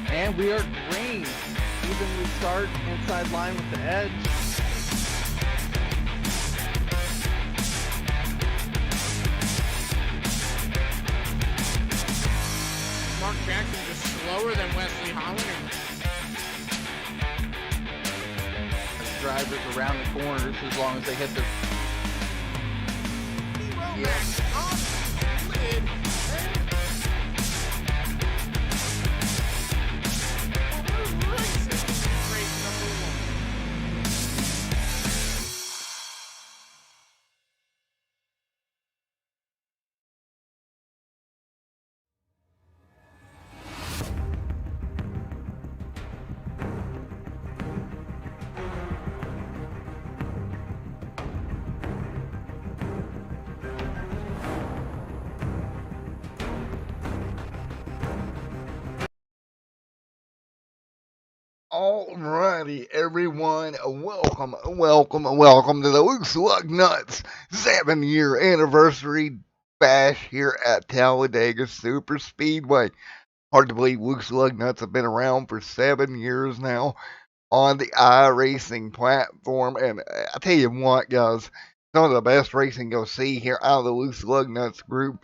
And we are green. Evenly start inside line with the edge. Mark Jackson just slower than Wesley Holland. Drivers around the corners as long as they hit the Alrighty, everyone, welcome to the Lugnuts 7-year anniversary bash here at Talladega Super Speedway. Hard to believe Lugnuts have been around for 7 years now on the iRacing platform, and I tell you what, guys, some of the best racing you'll see here out of the Lugnuts group.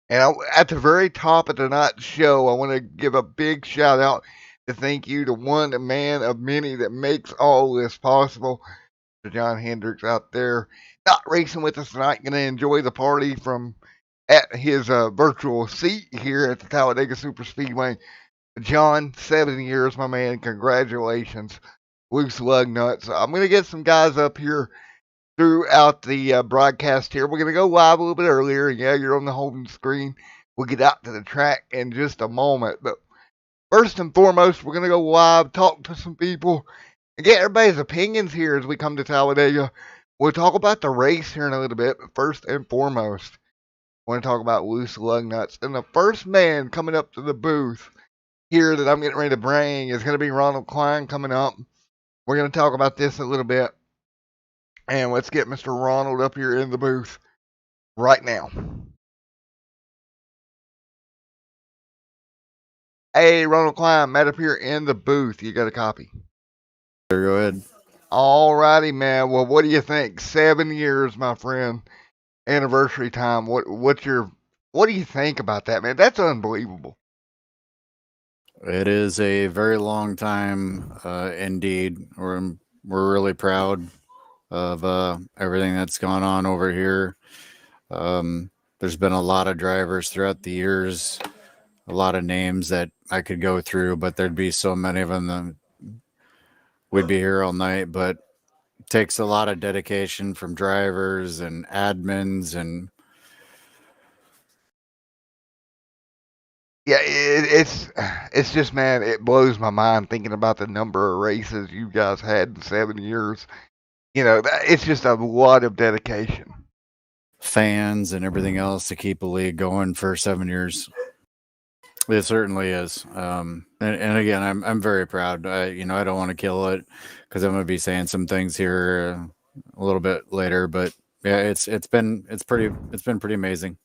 And at the very top of tonight's show, I want to give a big shout out to thank you to one man of many that makes all this possible. To John Hendricks out there, not racing with us tonight, going to enjoy the party from at his virtual seat here at the Talladega Super Speedway. John, 7 years, my man. Congratulations, Lugnuts. I'm going to get some guys up here throughout the broadcast here. We're going to go live a little bit earlier. Yeah, you're on the home screen. We'll get out to the track in just a moment. But first and foremost, we're going to go live, talk to some people, and get everybody's opinions here as we come to Talladega. We'll talk about the race here in a little bit, but first and foremost, I want to talk about Lugnuts. And the first man coming up to the booth here that I'm getting ready to bring is going to be Ronald Klein coming up. We're going to talk about this a little bit. And let's get Mr. Ronald up here in the booth right now. Hey, Ronald Klein, Matt up here in the booth. You got a copy? Sure, go ahead. All righty, man. Well, what do you think? 7 years, my friend. Anniversary time. What do you think about that, man? That's unbelievable. It is a very long time, indeed. We're really proud of everything that's gone on over here. There's been a lot of drivers throughout the years, a lot of names that I could go through, but there'd be so many of them that we'd be here all night. But it takes a lot of dedication from drivers and admins, and yeah, it's just, man, it blows my mind thinking about the number of races you guys had in 7 years. You know, it's just a lot of dedication. fans and everything else to keep a league going for 7 years. It certainly is. And again, I'm very proud. I don't want to kill it because I'm going to be saying some things here a little bit later, but yeah, it's been pretty amazing.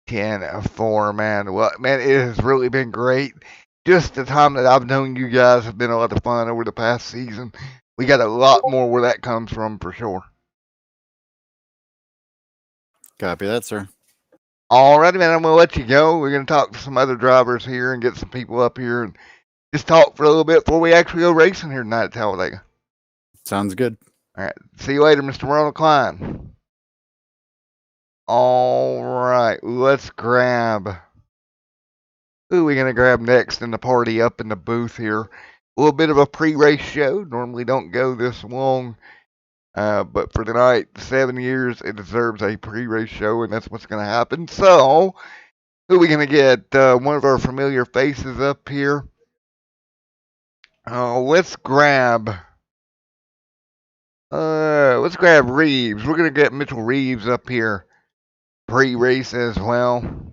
10-4, man. Well, man, it has really been great. Just the time that I've known you guys have been a lot of fun over the past season. We got a lot more where that comes from for sure. Copy that, sir. Alrighty, man, I'm going to let you go. We're going to talk to some other drivers here and get some people up here and just talk for a little bit before we actually go racing here tonight at Talladega. Sounds good. All right. See you later, Mr. Ronald Klein. All right. Let's grab. Who are we going to grab next in the party up in the booth here? A little bit of a pre-race show. Normally don't go this long. But for tonight, 7 years, it deserves a pre-race show, and that's what's going to happen. So, who are we going to get? One of our familiar faces up here. Let's grab Reeves. We're going to get Mitchell Reeves up here pre-race as well.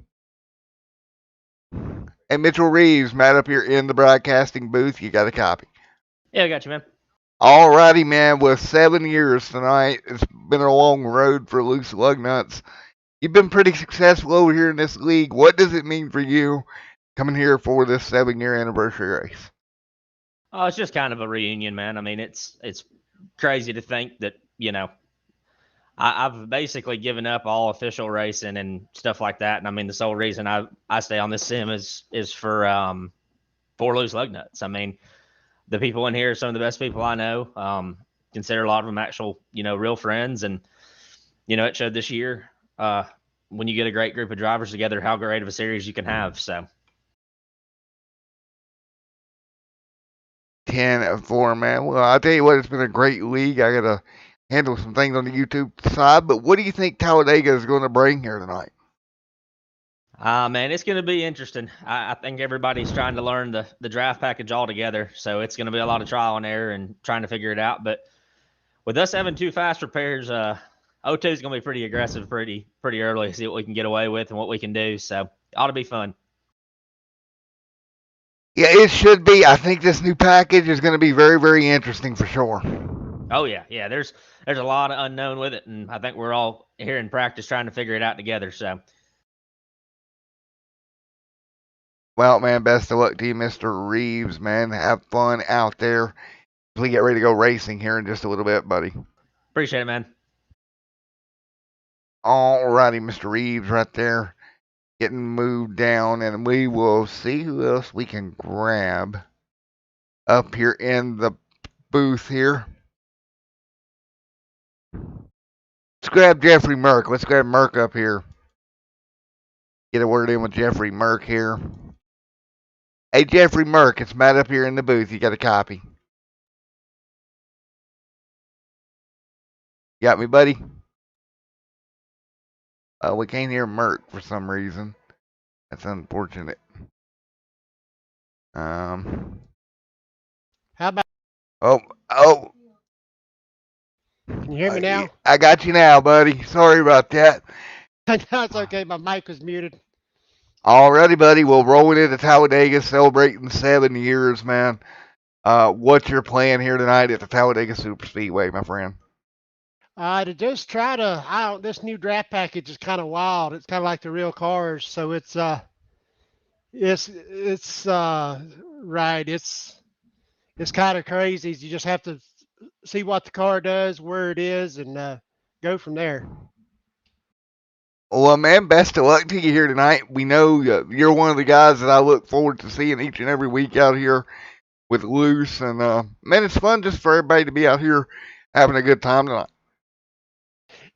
And Mitchell Reeves, Matt, up here in the broadcasting booth. You got a copy? Yeah, I got you, man. Alrighty, man. With 7 years tonight, it's been a long road for Loose Lugnuts. You've been pretty successful over here in this league. What does it mean for you coming here for this 7-year anniversary race? Oh, it's just kind of a reunion, man. I mean, it's crazy to think that I've basically given up all official racing and stuff like that. And I mean, the sole reason I stay on this sim is for Loose Lugnuts. I mean, the people in here are some of the best people I know. Consider a lot of them actual real friends, and it showed this year when you get a great group of drivers together how great of a series you can have. So. 10-4, man. Well, I'll tell you what, it's been a great league. I got to handle some things on the YouTube side, but what do you think Talladega is going to bring here tonight? Man, it's going to be interesting. I think everybody's trying to learn the draft package all together, so it's going to be a lot of trial and error and trying to figure it out. But with us having 2 fast repairs, O2 is going to be pretty aggressive pretty early, see what we can get away with and what we can do. So it ought to be fun. Yeah, it should be. I think this new package is going to be very, very interesting for sure. Oh yeah. There's a lot of unknown with it, and I think we're all here in practice trying to figure it out together. So. Well, man, best of luck to you, Mr. Reeves, man. Have fun out there. We get ready to go racing here in just a little bit, buddy. Appreciate it, man. Alrighty, Mr. Reeves right there. Getting moved down, and we will see who else we can grab up here in the booth here. Let's grab Jeffrey Merck. Let's grab Merck up here. Get a word in with Jeffrey Merck here. Hey, Jeffrey Merck, it's Matt up here in the booth. You got a copy? Got me, buddy? We can't hear Merck for some reason. That's unfortunate. How about? Oh. Can you hear me now? I got you now, buddy. Sorry about that. That's okay. My mic was muted. Alrighty, buddy. Well, rolling into Talladega, celebrating 7 years, man. What's your plan here tonight at the Talladega Super Speedway, my friend? To just try to. This new draft package is kind of wild. It's kind of like the real cars, so it's right. It's kind of crazy. You just have to see what the car does, where it is, and go from there. Well, man, best of luck to you here tonight. We know you're one of the guys that I look forward to seeing each and every week out here with Loose. And, man, it's fun just for everybody to be out here having a good time tonight.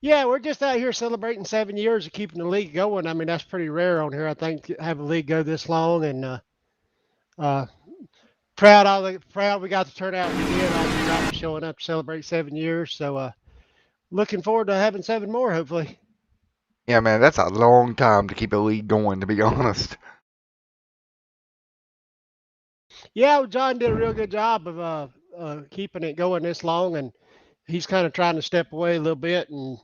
Yeah, we're just out here celebrating 7 years of keeping the league going. I mean, that's pretty rare on here, I think, to have a league go this long. And proud we got to turn out we did. All the drivers showing up to celebrate 7 years. So looking forward to having 7 more, hopefully. Yeah, man, that's a long time to keep a league going, to be honest. Yeah, John did a real good job of keeping it going this long, and he's kind of trying to step away a little bit and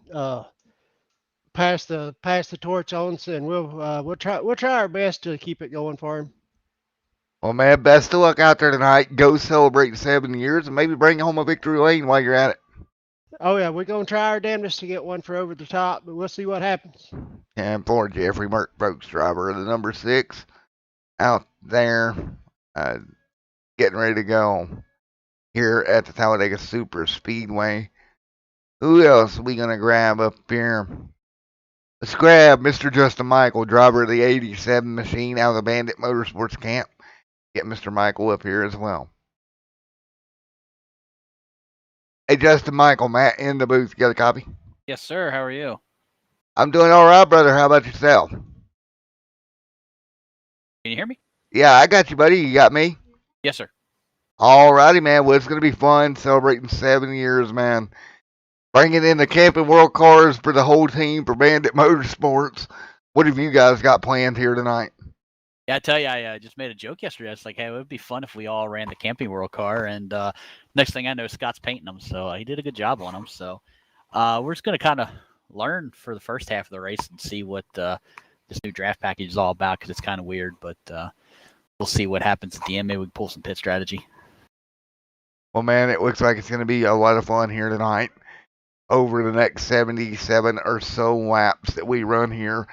pass the torch on, and we'll try our best to keep it going for him. Well, man, best of luck out there tonight. Go celebrate 7 years and maybe bring home a victory lane while you're at it. Oh, yeah, we're going to try our damnedest to get one for over the top, but we'll see what happens. And for Jeffrey Merck, Brooks driver, the number 6, out there getting ready to go here at the Talladega Super Speedway. Who else are we going to grab up here? Let's grab Mr. Justin Michael, driver of the 87 machine out of the Bandit Motorsports camp. Get Mr. Michael up here as well. Hey, Justin Michael, Matt in the booth. You got a copy? Yes, sir. How are you? I'm doing all right, brother. How about yourself? Can you hear me? Yeah, I got you, buddy. You got me? Yes, sir. All righty, man. Well, it's going to be fun celebrating 7 years, man. Bringing in the Camping World Cars for the whole team for Bandit Motorsports. What have you guys got planned here tonight? Yeah, I tell you, I just made a joke yesterday. I was like, hey, it would be fun if we all ran the Camping World car. And next thing I know, Scott's painting them. So he did a good job on them. So we're just going to kind of learn for the first half of the race and see what this new draft package is all about, because it's kind of weird. But we'll see what happens at the end. Maybe we can pull some pit strategy. Well, man, it looks like it's going to be a lot of fun here tonight over the next 77 or so laps that we run here.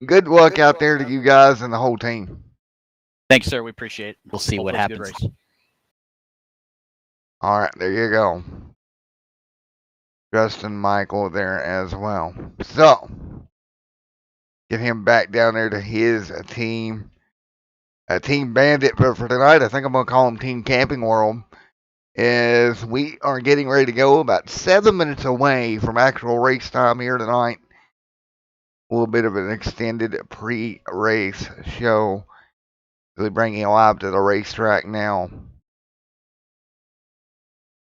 Good luck out there to you guys and the whole team. Thanks, sir. We appreciate it. We'll see what Hopefully it's a happens. good race. All right, there you go. Justin Michael there as well. So, get him back down there to his team. Team Bandit, but for tonight, I think I'm going to call him Team Camping World. As we are getting ready to go about 7 minutes away from actual race time here tonight. A little bit of an extended pre-race show. Really bringing you live to the racetrack now.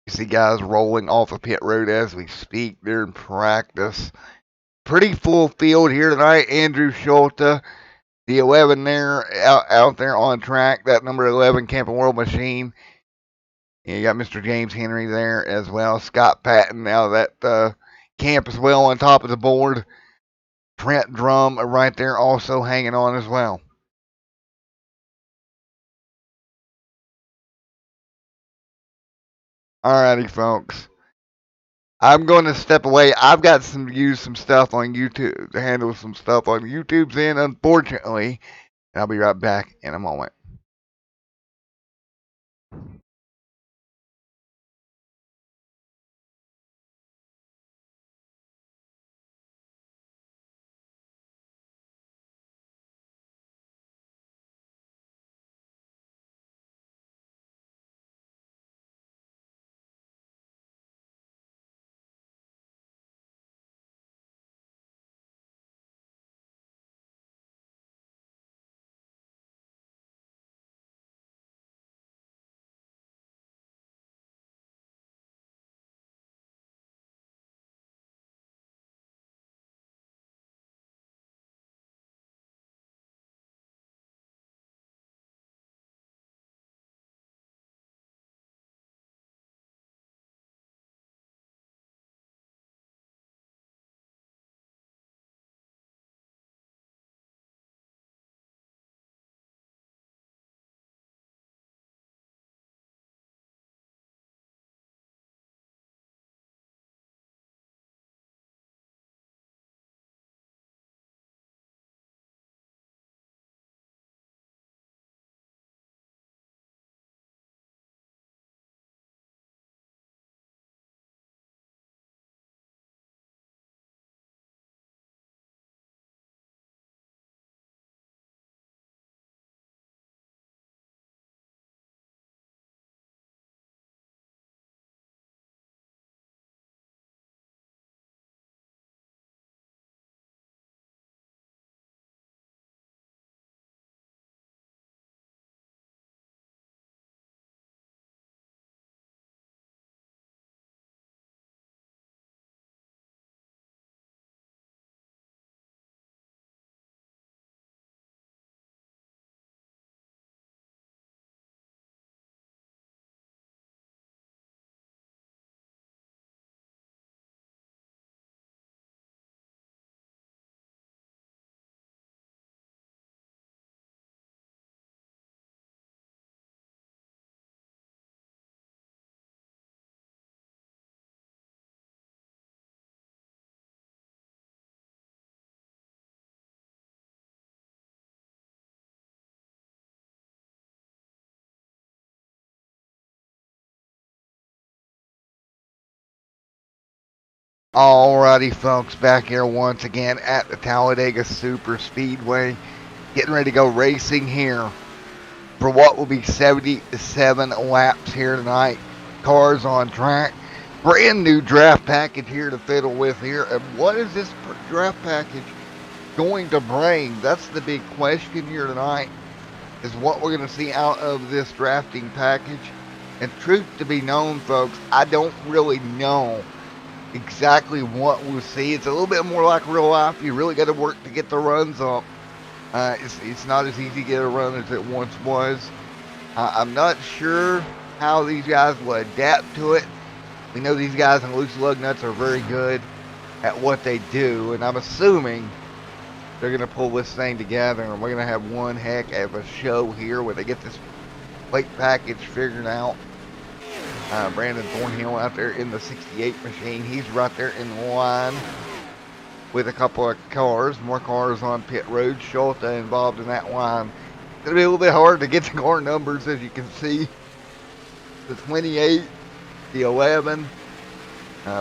You see guys rolling off of pit road as we speak. They're in practice. Pretty full field here tonight. Andrew Schulte, the 11 there, out there on track. That number 11 Camping World machine. You got Mr. James Henry there as well. Scott Patton out of that camp as well on top of the board. Trent Drum right there also hanging on as well. Alrighty, folks. I'm going to step away. I've got to use some stuff on YouTube, to handle some stuff on YouTube's end, unfortunately. And I'll be right back in a moment. Alrighty, folks, back here once again at the Talladega Super Speedway. Getting ready to go racing here for what will be 77 laps here tonight. Cars on track. Brand new draft package here to fiddle with here. And what is this draft package going to bring? That's the big question here tonight, is what we're going to see out of this drafting package. And truth to be known, folks, I don't really know exactly what we'll see. It's a little bit more like real life. You really got to work to get the runs up. It's not as easy to get a run as it once was. I'm not sure how these guys will adapt to it. We know these guys in Loose Lugnuts are very good at what they do, and I'm assuming they're going to pull this thing together, and we're going to have one heck of a show here where they get this plate package figured out. Brandon Thornhill out there in the 68 machine. He's right there in line with a couple of cars, more cars on pit road. Schulte involved in that line. It's going to be a little bit hard to get the car numbers, as you can see. The 28, the 11,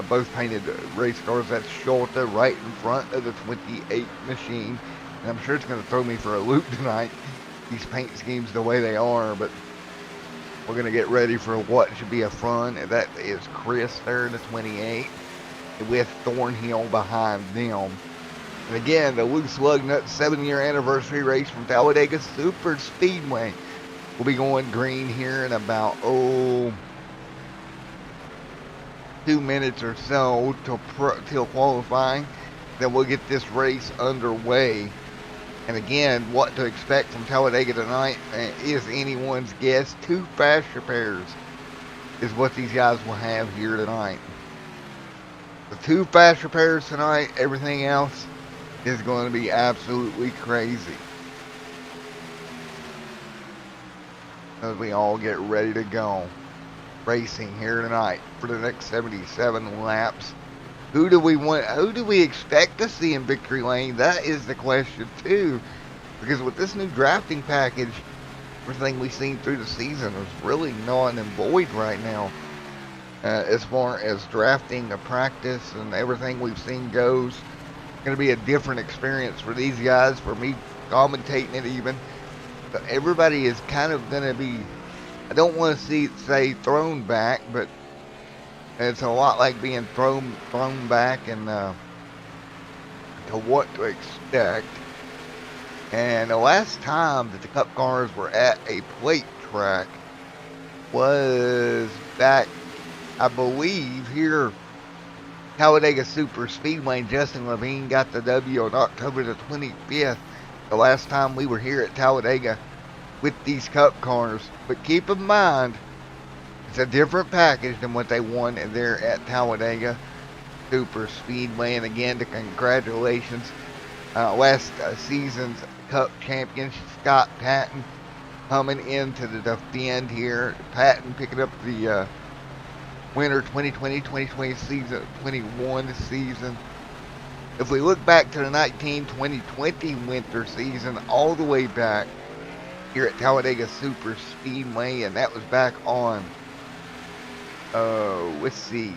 both painted race cars. That's Schulte right in front of the 28 machine. And I'm sure it's going to throw me for a loop tonight, these paint schemes the way they are, but we're going to get ready for what should be a fun. That is Chris there in the 28 with Thornhill behind them. And again, the Lugnuts 7-year anniversary race from Talladega Super Speedway will be going green here in about, 2 minutes or so till qualifying. Then we'll get this race underway. And again, what to expect from Talladega tonight is anyone's guess. 2 fast repairs is what these guys will have here tonight. The 2 fast repairs tonight, everything else is going to be absolutely crazy. As we all get ready to go. Racing here tonight for the next 77 laps. Who do we expect to see in victory lane? That is the question too. Because with this new drafting package, everything we've seen through the season is really null and void right now. As far as drafting, the practice, and everything we've seen goes. It's going to be a different experience for these guys, for me commentating it even. But everybody is kind of going to be, I don't want to say thrown back, but it's a lot like being thrown back and to what to expect. And the last time that the Cup cars were at a plate track was back, I believe, here, Talladega Super Speedway. Justin Levine got the W on October the 25th, the last time we were here at Talladega with these Cup cars. But keep in mind, it's a different package than what they won there at Talladega Super Speedway. And again, the congratulations. Last season's Cup champion, Scott Patton, coming into the defend here. Patton picking up the winter 2020 season, 21 season. If we look back to the 2019-2020 winter season, all the way back here at Talladega Super Speedway, and that was back on, let's see,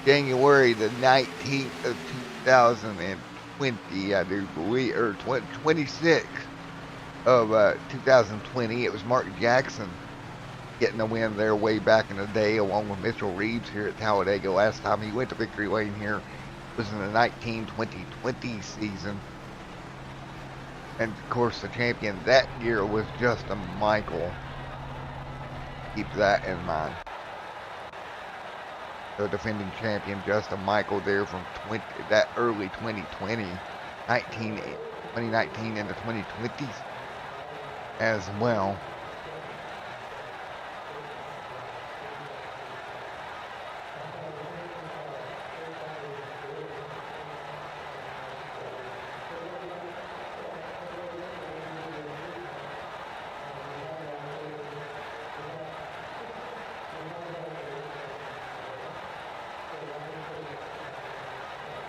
January the 19th of 2020, I do believe, or 26th of 2020. It was Mark Jackson getting the win there way back in the day, along with Mitchell Reeves here at Talladega. Last time he went to victory lane here was in the 2020 season. And of course, the champion that year was Justin Michael. Keep that in mind. The defending champion Justin Michael there from that early 2020, 2019 into 2020s as well.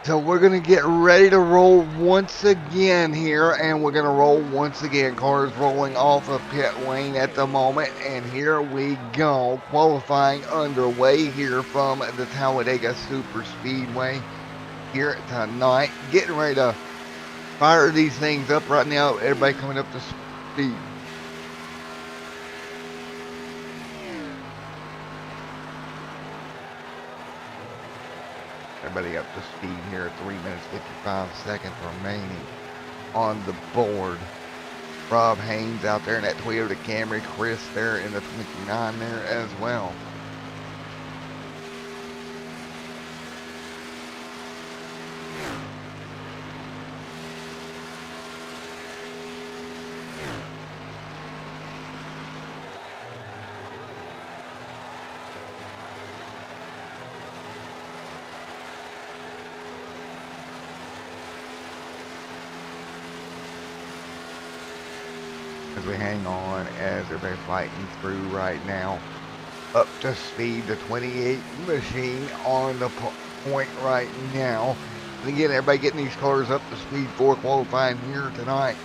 So we're going to get ready to roll once again here, and we're going to roll once again. Cars rolling off of pit lane at the moment, and here we go. Qualifying underway here from the Talladega Super Speedway here tonight. Getting ready to fire these things up right now. Everybody coming up to speed. Everybody up to speed here. 3 minutes 55 seconds remaining on the board. Rob Haynes out there in that Toyota Camry. Chris there in the 29 there as well. As we hang on, as everybody's fighting through right now. up to speed. The 28 machine on the point right now. And again, everybody getting these cars up to speed for qualifying here tonight.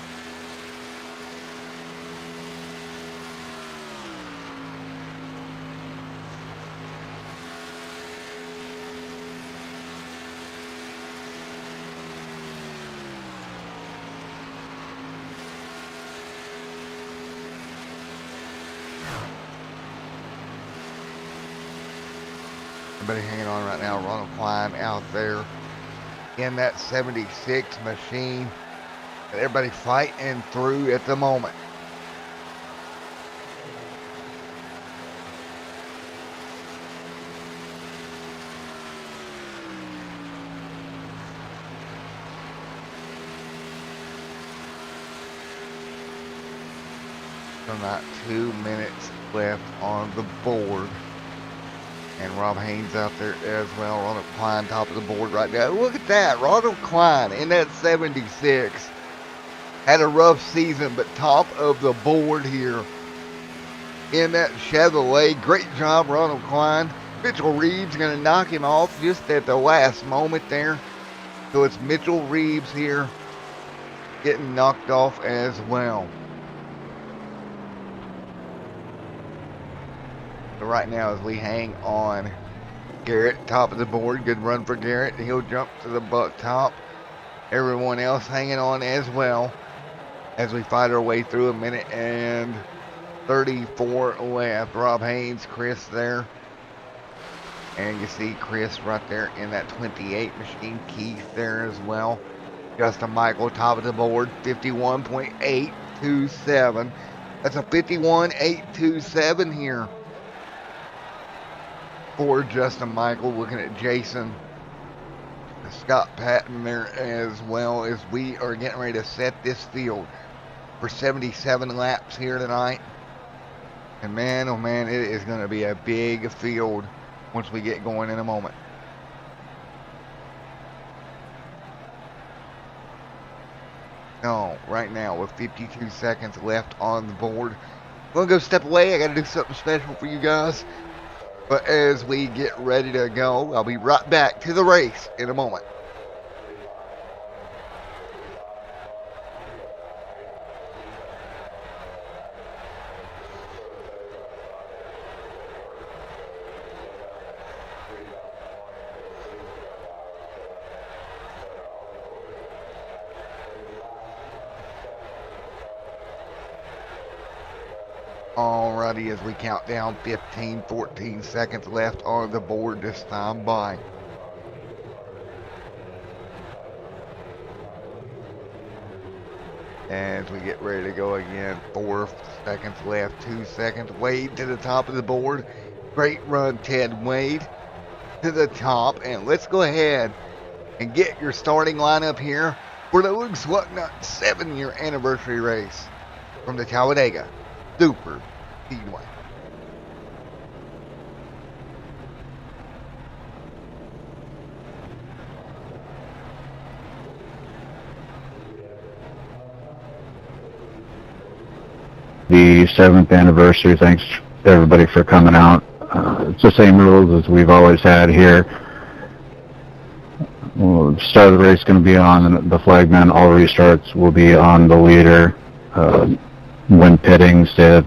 Everybody hanging on right now. Ronald Klein out there in that 76 machine. And everybody fighting through at the moment. So not 2 minutes left on the board. And Rob Haynes out there as well. Ronald Klein top of the board right now. Look at that. Ronald Klein in that 76. Had a rough season, but top of the board here in that Chevrolet. Great job, Ronald Klein. Mitchell Reeves going to knock him off just at the last moment there. So it's Mitchell Reeves here getting knocked off as well. So right now as we hang on, Garrett top of the board. Good run for Garrett. He'll jump to the butt top. Everyone else hanging on as well as we fight our way through. 1 minute and 34 left. Rob Haynes, Chris there. And you see Chris right there in that 28 machine. Keith there as well. Justin Michael top of the board. 51.827. That's a 51.827 here for Justin Michael. Looking at Jason Scott Patton there as well, as we are getting ready to set this field for 77 laps here tonight. And man, oh man, it is going to be a big field once we get going in a moment. No, right now with 52 seconds left on the board, I'm going to go step away. I got to do something special for you guys. But as we get ready to go, I'll be right back to the race in a moment. Alrighty, as we count down, 15, 14 seconds left on the board this time by. As we get ready to go again, 4 seconds left, 2 seconds. Wade to the top of the board. Great run, Ted Wade to the top. And let's go ahead and get your starting lineup here for the Lugnuts 7-year anniversary race from the Talladega Super Speedway. The 7th anniversary. Thanks everybody for coming out. It's the same rules as we've always had here. Well, the start of the race is going to be on the flagman. All restarts will be on the leader. When pitting, stay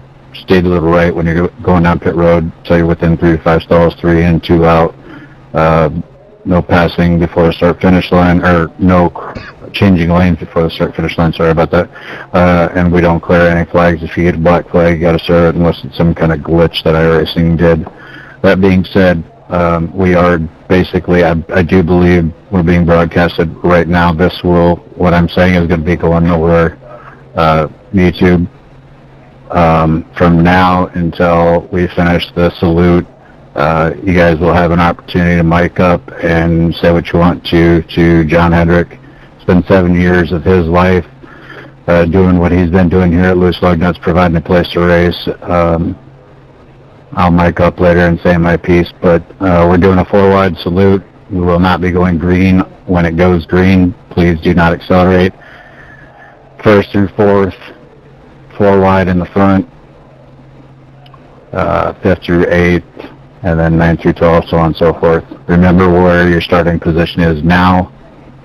to the right when you're going down pit road, so you're within 3 to 5 stalls, 3 in, 2 out. No passing before the start-finish line, or no changing lanes before the start-finish line. Sorry about that. And we don't clear any flags. If you get a black flag, you got to start it unless it's some kind of glitch that iRacing did. That being said, we are basically, I do believe we're being broadcasted right now. What I'm saying is going to be going over YouTube. From now until we finish the salute, you guys will have an opportunity to mic up and say what you want to John Hedrick. It's been 7 years of his life doing what he's been doing here at Lugnuts, providing a place to race. I'll mic up later and say my piece, but we're doing a 4-wide salute. We will not be going green. When it goes green, please do not accelerate. 1st through 4th, 4 wide in the front. 5th through 8th, and then 9th through 12th, so on and so forth. Remember where your starting position is now.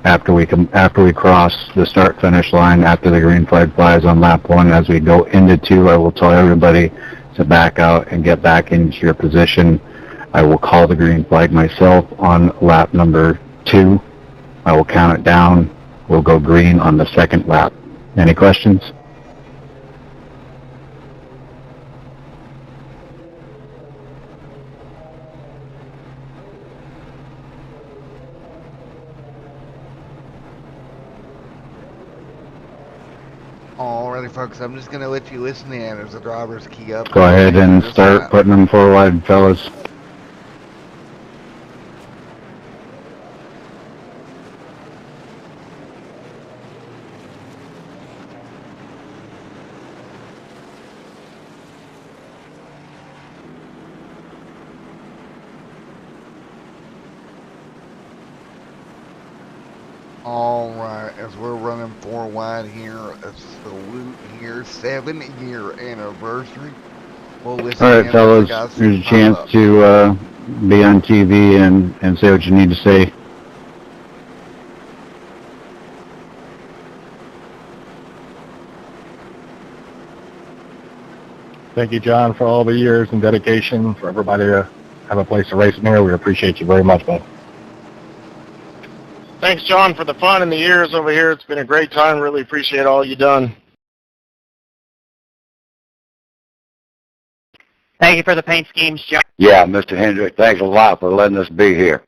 After we cross the start-finish line, after the green flag flies on lap 1, as we go into 2, I will tell everybody to back out and get back into your position. I will call the green flag myself on lap number 2. I will count it down. We'll go green on the second lap. Any questions? Alrighty, folks, I'm just going to let you listen in as the drivers key up. Go ahead and start putting them 4 wide, fellas. Alright, as we're running 4 wide here, a salute here, 7-year anniversary. We'll listen Alright, in fellas, as the guys here's a pop chance up. to be on TV and say what you need to say. Thank you, John, for all the years and dedication, for everybody to have a place to race in here. We appreciate you very much, bud. Thanks, John, for the fun and the years over here. It's been a great time. Really appreciate all you done. Thank you for the paint schemes, John. Yeah, Mr. Hendrick, thanks a lot for letting us be here.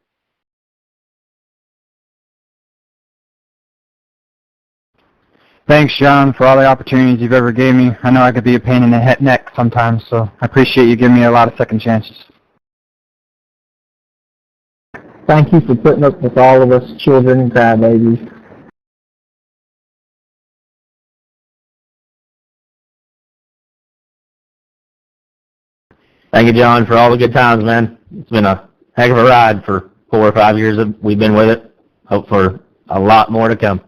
Thanks, John, for all the opportunities you've ever gave me. I know I could be a pain in the neck sometimes, so I appreciate you giving me a lot of second chances. Thank you for putting up with all of us children and crybabies. Thank you, John, for all the good times, man. It's been a heck of a ride for 4 or 5 years that we've been with it. Hope for a lot more to come.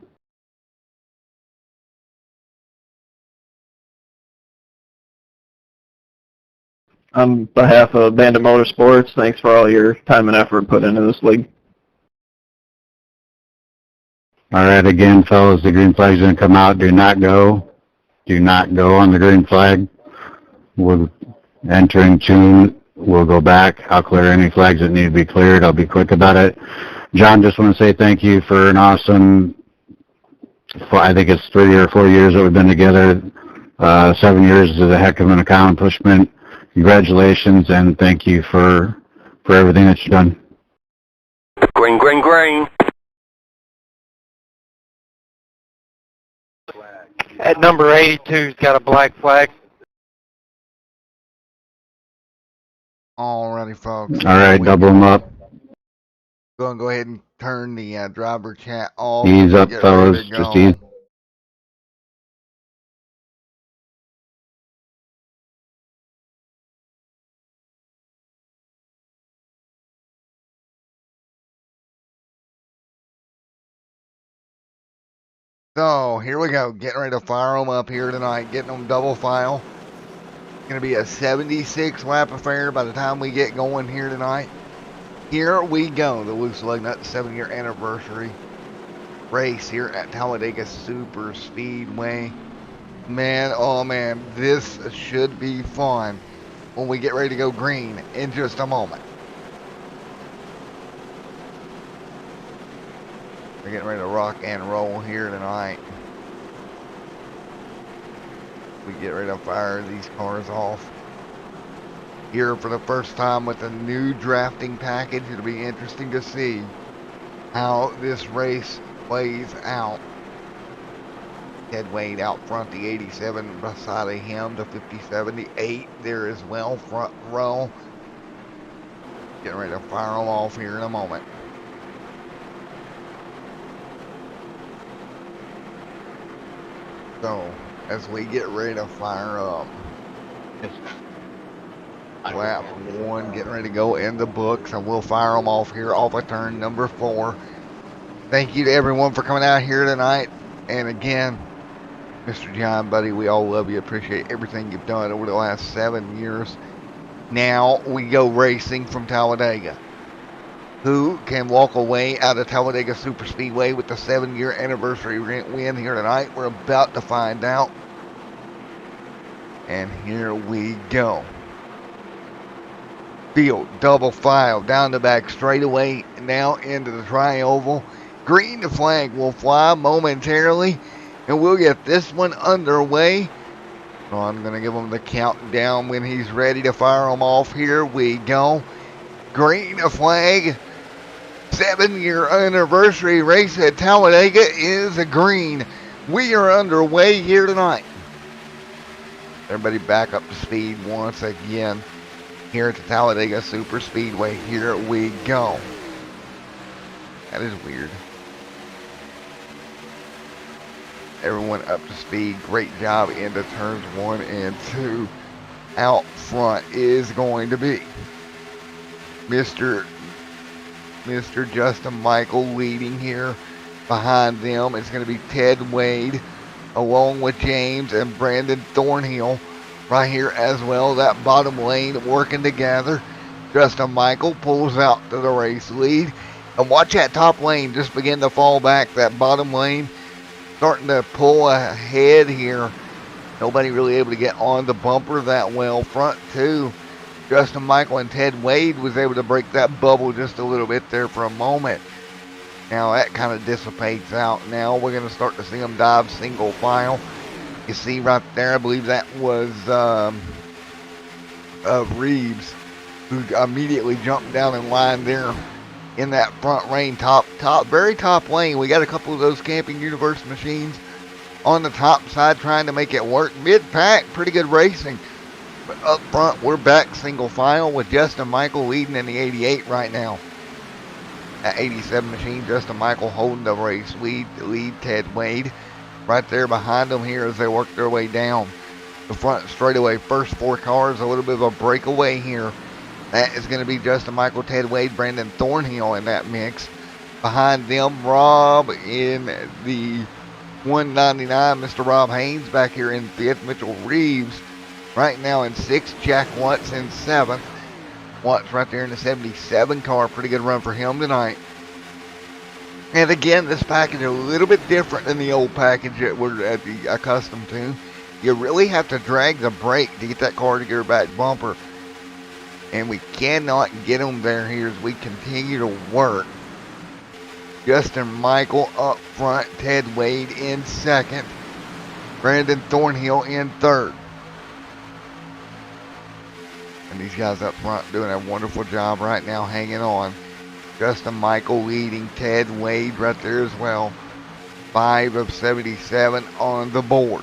On behalf of Bandit Motorsports, thanks for all your time and effort put into this league. Alright, again, fellas, the green flag's going to come out. Do not go. Do not go on the green flag. We'll enter in tune. We'll go back. I'll clear any flags that need to be cleared. I'll be quick about it. John, just want to say thank you for an awesome, I think it's 3 or 4 years that we've been together. 7 years is a heck of an accomplishment. Congratulations, and thank you for everything that you've done. Green, green, green. At number 82's got a black flag. Alrighty, folks. Alright, double them up. Going to go ahead and turn the driver chat off. Ease up, Get fellas. ready to Just go. ease. So, here we go. Getting ready to fire them up here tonight. Getting them double file. Going to be a 76 lap affair by the time we get going here tonight. Here we go. The Lugnuts 7-year anniversary race here at Talladega Super Speedway. Man, oh man, this should be fun when we get ready to go green in just a moment. We're getting ready to rock and roll here tonight. We get ready to fire these cars off. Here for the first time with a new drafting package. It'll be interesting to see how this race plays out. Ted Wade out front, the 87 beside of him, the 57, the 8 there as well, front row. Getting ready to fire them off here in a moment. So, as we get ready to fire up, lap 1 getting ready to go in the books, and we'll fire them off here off of turn number 4. Thank you to everyone for coming out here tonight. And again, Mr. John, buddy, we all love you. Appreciate everything you've done over the last 7 years. Now we go racing from Talladega. Who can walk away out of Talladega Superspeedway with the 7-year anniversary win here tonight? We're about to find out. And here we go. Field double file down the back straightaway, now into the tri-oval. Green flag will fly momentarily, and we'll get this one underway. So I'm going to give him the countdown when he's ready to fire them off. Here we go. Green flag. 7-year anniversary race at Talladega is a green. We are underway here tonight. Everybody back up to speed once again here at the Talladega Super Speedway. Here we go. That is weird. Everyone up to speed. Great job into turns 1 and 2. Out front is going to be Mr. Justin Michael leading here. Behind them it's going to be Ted Wade along with James and Brandon Thornhill right here as well. That bottom lane working together. Justin Michael pulls out to the race lead. And watch that top lane just begin to fall back. That bottom lane starting to pull ahead here. Nobody really able to get on the bumper that well. Front two, Justin Michael and Ted Wade was able to break that bubble just a little bit there for a moment. Now that kind of dissipates out. Now we're going to start to see them dive single file. You see right there, I believe that was Reeves, who immediately jumped down in line there in that front lane, very top lane. We got a couple of those Camping Universe machines on the top side trying to make it work. Mid-pack, pretty good racing. But up front, we're back single file with Justin Michael leading in the 88 right now. That 87 machine, Justin Michael holding the race lead Ted Wade. Right there behind them here as they work their way down the front straightaway. First 4 cars, a little bit of a breakaway here. That is going to be Justin Michael, Ted Wade, Brandon Thornhill in that mix. Behind them, Rob in the 199, Mr. Rob Haynes back here in 5th. Mitchell Reeves right now in 6th. Jack Watts in 7th. Watts right there in the 77 car. Pretty good run for him tonight. And again, this package is a little bit different than the old package that we're accustomed to. You really have to drag the brake to get that car to get her back bumper. And we cannot get them there here as we continue to work. Justin Michael up front, Ted Wade in 2nd, Brandon Thornhill in 3rd. And these guys up front doing a wonderful job right now, hanging on. Justin Michael leading, Ted Wade right there as well. 5 of 77 on the board.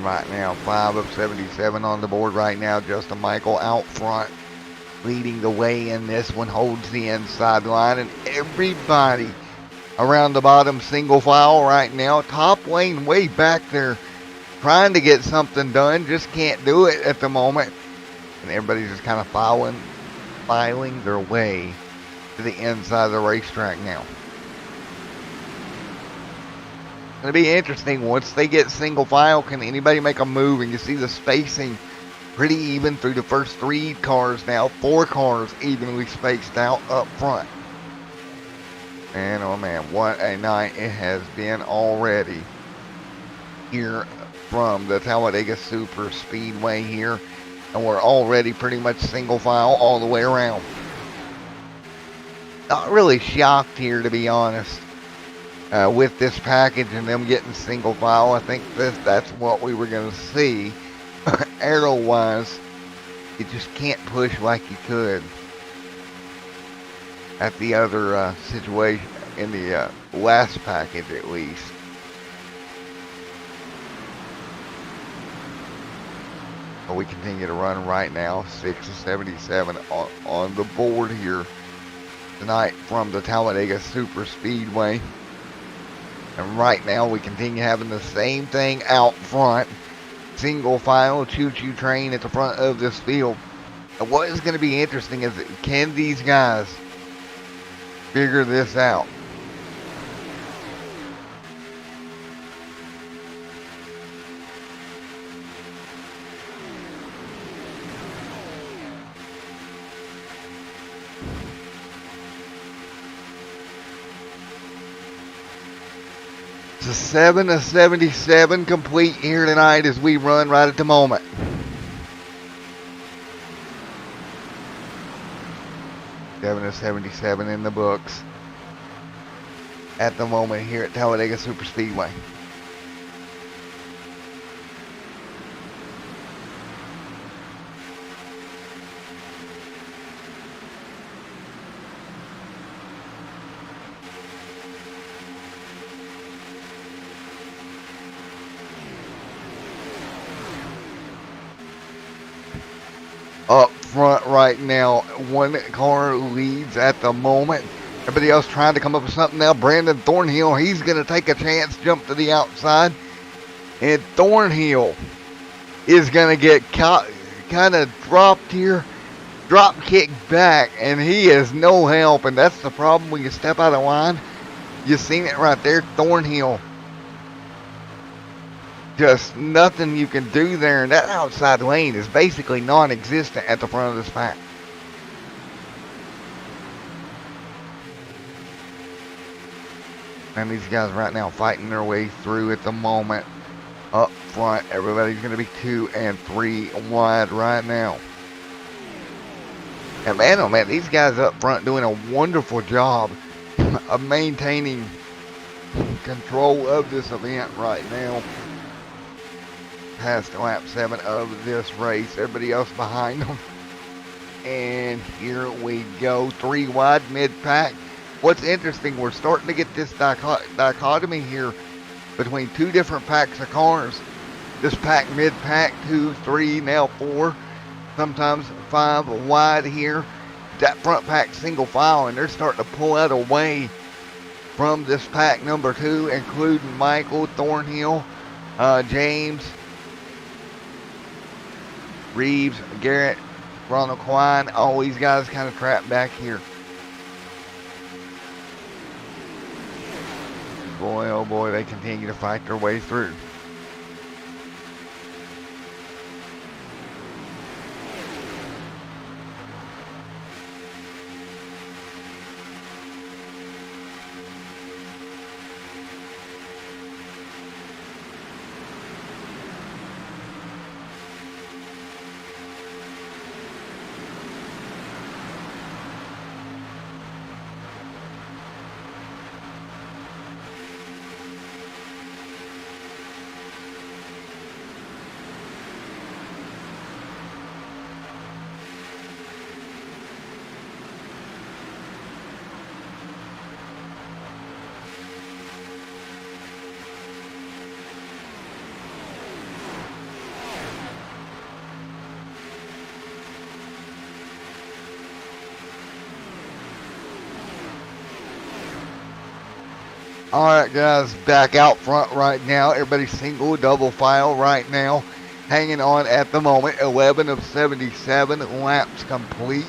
Right now, 5 of 77 on the board right now. Justin Michael out front, leading the way in this one, holds the inside line, and everybody around the bottom single file right now. Top lane way back there, trying to get something done, just can't do it at the moment. And everybody's just kind of filing their way to the inside of the racetrack now. Going to be interesting once they get single file. Can anybody make a move? And you see the spacing pretty even through the first 3 cars now. 4 cars evenly spaced out up front. And oh man, what a night it has been already here from the Talladega Super Speedway here. And we're already pretty much single file all the way around. Not really shocked here, to be honest. With this package and them getting single file, I think that's what we were going to see. Arrow-wise, you just can't push like you could at the other situation, in the last package at least. But we continue to run right now, 6 of 77 on the board here tonight from the Talladega Super Speedway. And right now we continue having the same thing out front. Single file choo-choo train at the front of this field. And what is going to be interesting is, can these guys figure this out? It's a 7 of 77 complete here tonight as we run right at the moment. Seven of 77 in the books at the moment here at Talladega Super Speedway. Up front right now, one car leads at the moment. Everybody else trying to come up with something now. Brandon Thornhill, he's going to take a chance, jump to the outside. And Thornhill is going to get kind of dropped here, drop kick back, and he is no help. And that's the problem when you step out of line. You seen it right there, Thornhill. Just nothing you can do there, and that outside lane is basically non-existent at the front of this pack. And these guys right now fighting their way through at the moment. Up front, everybody's going to be 2 and 3 wide right now. And man, oh man, these guys up front doing a wonderful job of maintaining control of this event right now. Past lap 7 of this race. Everybody else behind them. And here we go. 3 wide mid-pack. What's interesting, we're starting to get this dichotomy here between 2 different packs of cars. This pack, mid-pack, 2, 3, now 4. Sometimes 5 wide here. That front pack single file, and they're starting to pull out away from this pack number 2, including Michael Thornhill, James, Reeves, Garrett, Ronald Quine, all these guys kind of trapped back here. Boy, oh boy, they continue to fight their way through. All right, guys, back out front right now. Everybody single, double file right now. Hanging on at the moment. 11 of 77 laps complete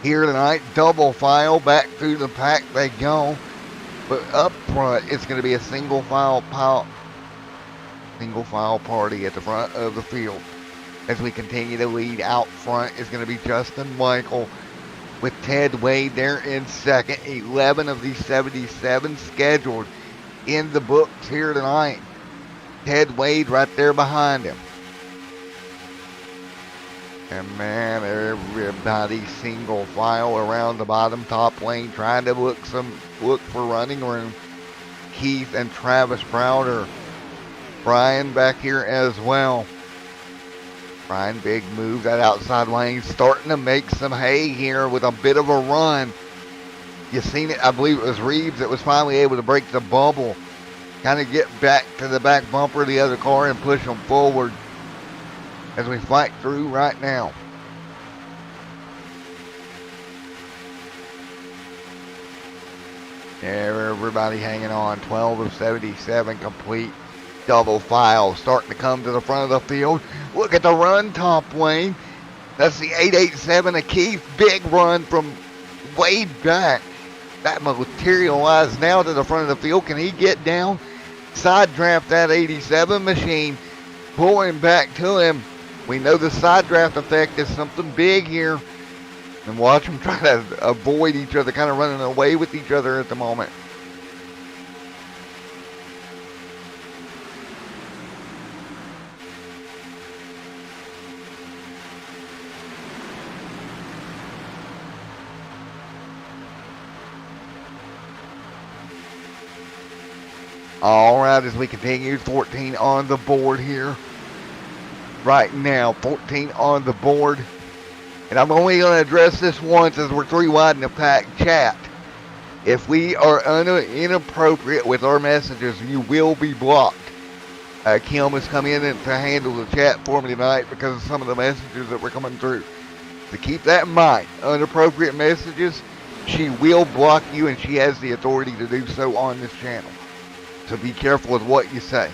here tonight. Double file back through the pack they go. But up front, it's going to be a single file party at the front of the field. As we continue to lead out front is going to be Justin Michael, with Ted Wade there in second. 11 of these 77 scheduled in the books here tonight. Ted Wade right there behind him. And man, everybody single file around the bottom top lane, trying to look for running room. Keith and Travis Browder. Brian back here as well. Brian, big move, that outside lane, starting to make some hay here with a bit of a run. You seen it, I believe it was Reeves that was finally able to break the bubble. Kind of get back to the back bumper of the other car and push them forward as we fight through right now. Everybody hanging on. 12 of 77 complete. Double file starting to come to the front of the field. Look at the run, top lane. That's the 887 of Keith. Big run from way back. That materialized now to the front of the field. Can he get down? Side draft that 87 machine. Pull him back to him. We know the side draft effect is something big here. And watch them try to avoid each other, kind of running away with each other at the moment. All right, as we continue, 14 on the board here. Right now, 14 on the board. And I'm only going to address this once as we're 3 wide in the pack chat. If we are inappropriate with our messages, you will be blocked. Kim has come in to handle the chat for me tonight because of some of the messages that were coming through. So keep that in mind. Inappropriate messages, she will block you, and she has the authority to do so on this channel. So be careful with what you say.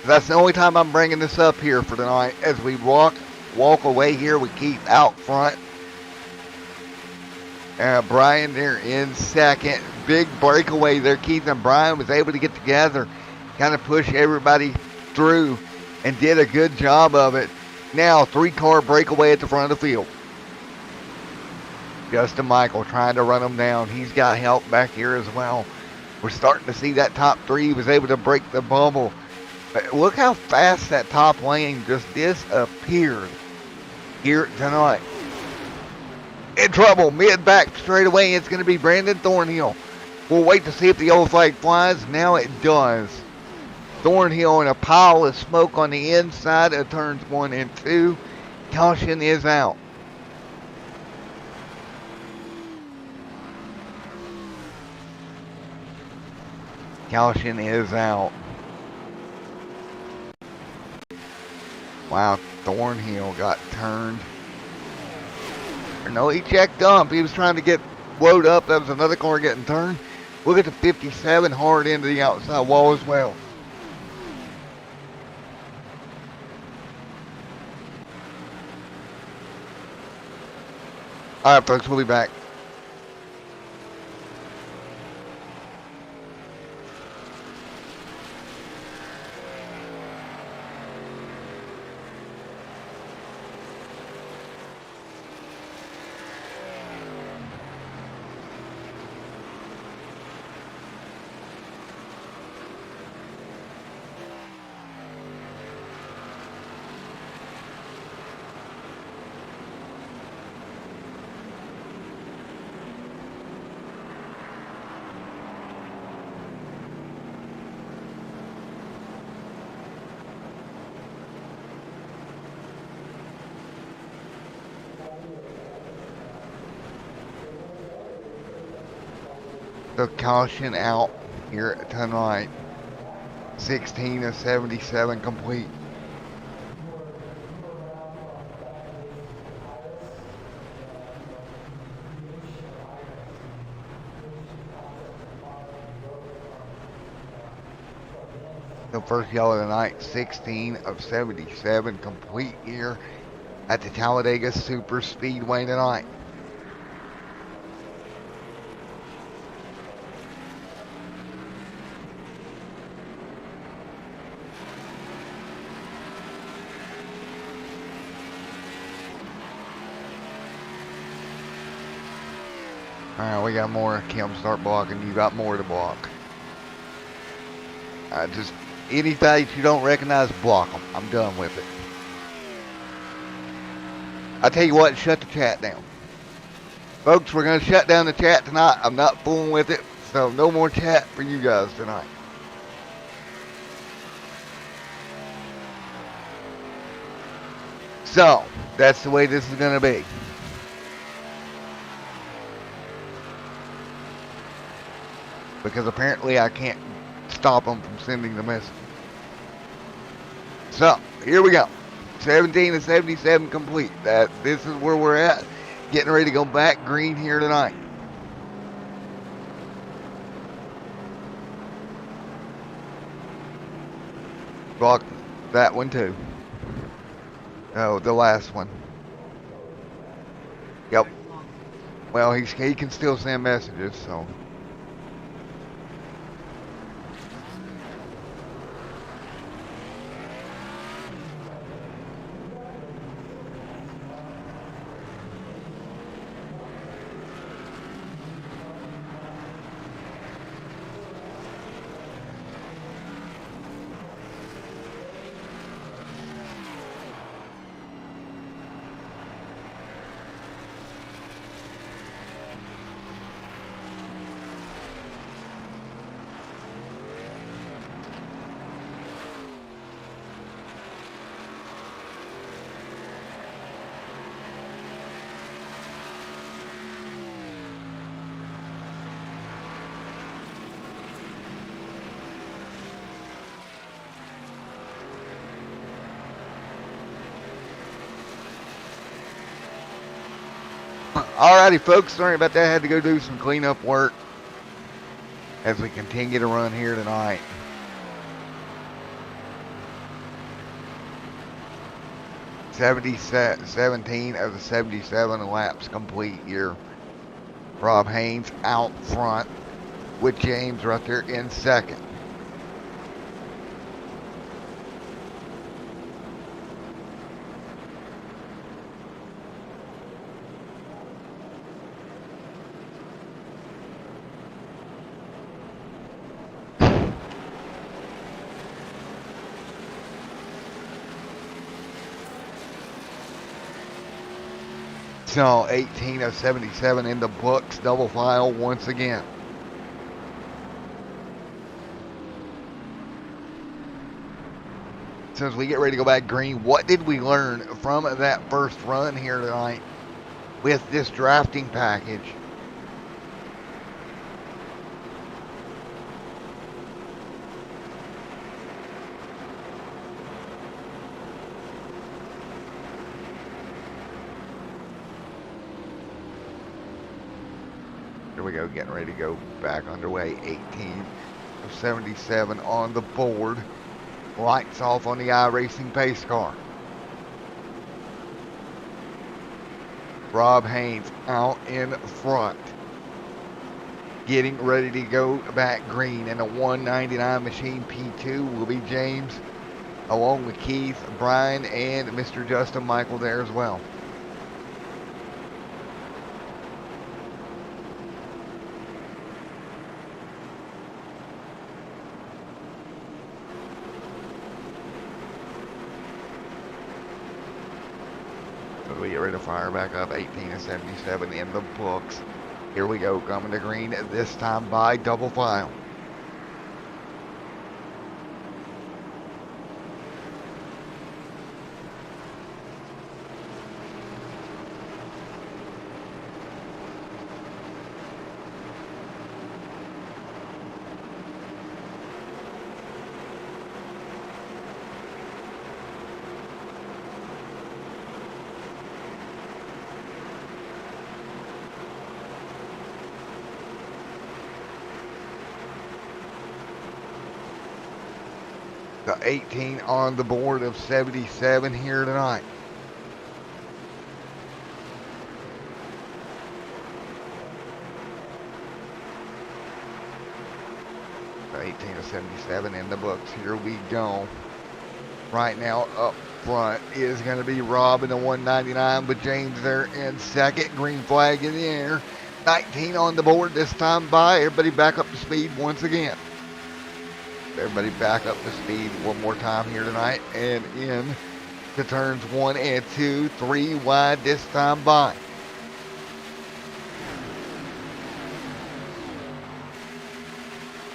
That's the only time I'm bringing this up here for tonight. As we walk away here with Keith out front. Brian there in second. Big breakaway there. Keith and Brian was able to get together, kind of push everybody through, and did a good job of it. Now, 3-car breakaway at the front of the field. Justin Michael trying to run him down. He's got help back here as well. We're starting to see that top 3. He was able to break the bubble. But look how fast that top lane just disappeared here tonight. In trouble, mid-back straight away. It's going to be Brandon Thornhill. We'll wait to see if the yellow flag flies. Now it does. Thornhill in a pile of smoke on the inside of turns 1 and 2. Caution is out. Caution is out. Wow, Thornhill got turned. No, he checked up. He was trying to get load up. That was another car getting turned. Look at the 57 hard into the outside wall as well. All right, folks, we'll be back. The caution out here tonight. 16 of 77 complete. The first yellow of the night, 16 of 77 complete here at the Talladega Super Speedway tonight. Alright, we got more. Kim, start blocking. You got more to block. Just anybody that you don't recognize, block them. I'm done with it. I tell you what, shut the chat down. Folks, we're going to shut down the chat tonight. I'm not fooling with it, so no more chat for you guys tonight. So, that's the way this is going to be. Because apparently I can't stop them from sending the message. So, here we go. 17 to 77 complete. This is where we're at. Getting ready to go back green here tonight. Block that one too. Oh, the last one. Yep. Well, he can still send messages, so. Alrighty, folks. Sorry about that. I had to go do some cleanup work as we continue to run here tonight. Seventeen of the 77 laps complete here. Rob Haynes out front with James right there in second. So 18 of 77 in the books, double file once again. So as we get ready to go back green, what did we learn from that first run here tonight with this drafting package? Here we go, getting ready to go back underway. 18 of 77 on the board. Lights off on the iRacing pace car. Rob Haynes out in front. Getting ready to go back green. And a 199 machine P2 will be James, along with Keith, Brian, and Mr. Justin Michael there as well. We get ready to fire back up. 18 of 77 in the books. Here we go, coming to green this time by double file. The 18 on the board of 77 here tonight. The 18 of 77 in the books. Here we go. Right now up front is going to be Rob in the 199 with James there in second. Green flag in the air. 19 on the board this time by. Everybody back up to speed once again. Everybody back up to speed one more time here tonight, and in to turns 1 and 2, 3 wide this time by.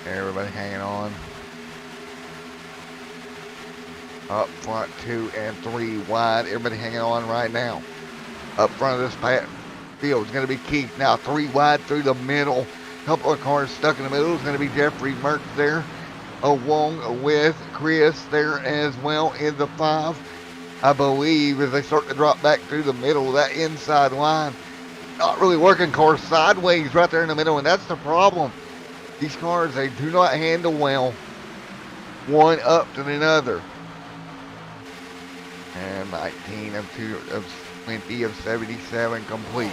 Everybody hanging on. Up front 2 and 3 wide. Everybody hanging on right now. Up front of this field is going to be Keith. Now 3 wide through the middle. Couple of cars stuck in the middle is going to be Jeffrey Mertz there, along with Chris there as well in the 5. I believe as they start to drop back through the middle, that inside line not really working. Cars sideways right there in the middle, and that's the problem. These cars, they do not handle well one up to another. And 19 of 20 of 77 complete.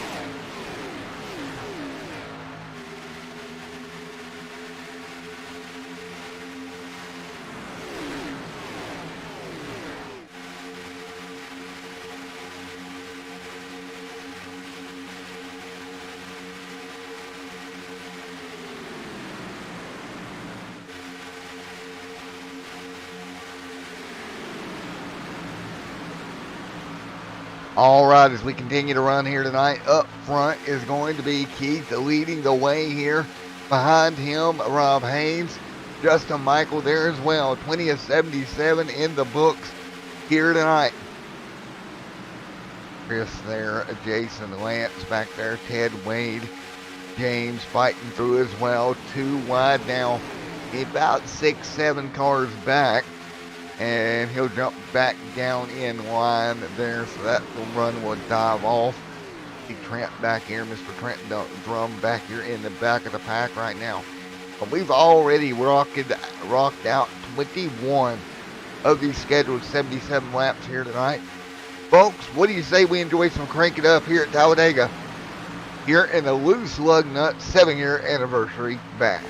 All right, as we continue to run here tonight, up front is going to be Keith leading the way here. Behind him, Rob Haynes, Justin Michael there as well. 20 of 77 in the books here tonight. Chris there, Jason Lance back there, Ted Wade, James fighting through as well. 2 wide now, about 6-7 cars back. And he'll jump back down in line there, so that run will dive off. see Trent back here, Mr. Trent Drum back here in the back of the pack right now. But we've already rocked out 21 of these scheduled 77 laps here tonight. Folks, what do you say we enjoy some Crank It Up here at Talladega, here in the Loose Lugnuts 7-year anniversary bash?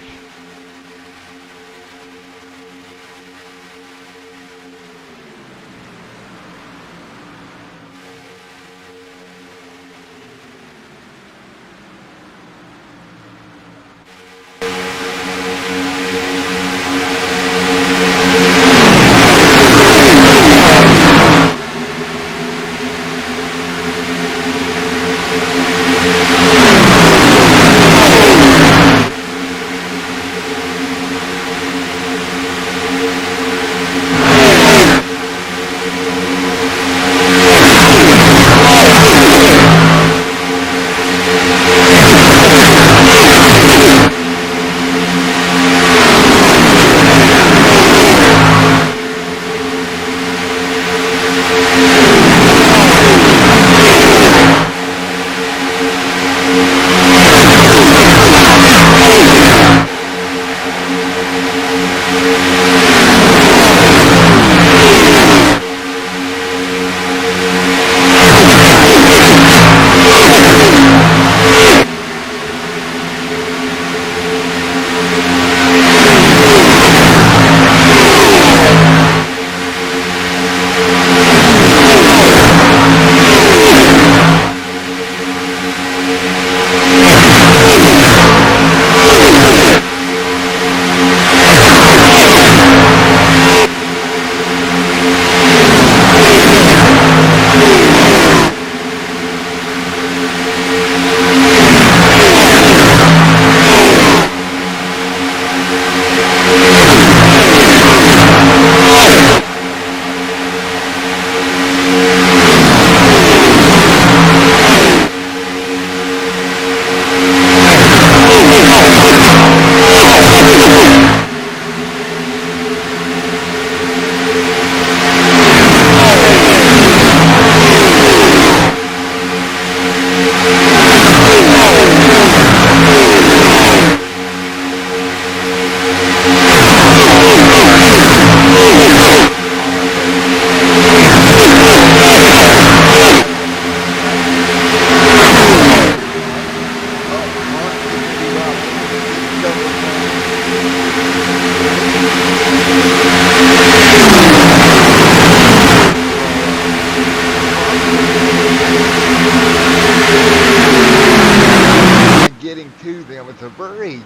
It's a very,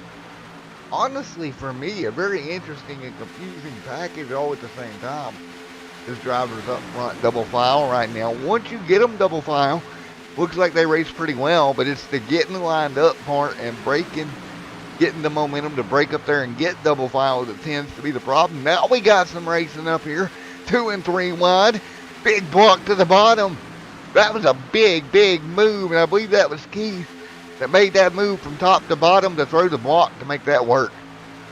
honestly for me, a very interesting and confusing package all at the same time. This driver's up front double file right now. Once you get them double file, looks like they race pretty well, but it's the getting lined up part and braking, getting the momentum to break up there and get double file that tends to be the problem. Now we got some racing up here, 2 and 3 wide, big block to the bottom. That was a big, big move, and I believe that was Keith that made that move from top to bottom to throw the block to make that work.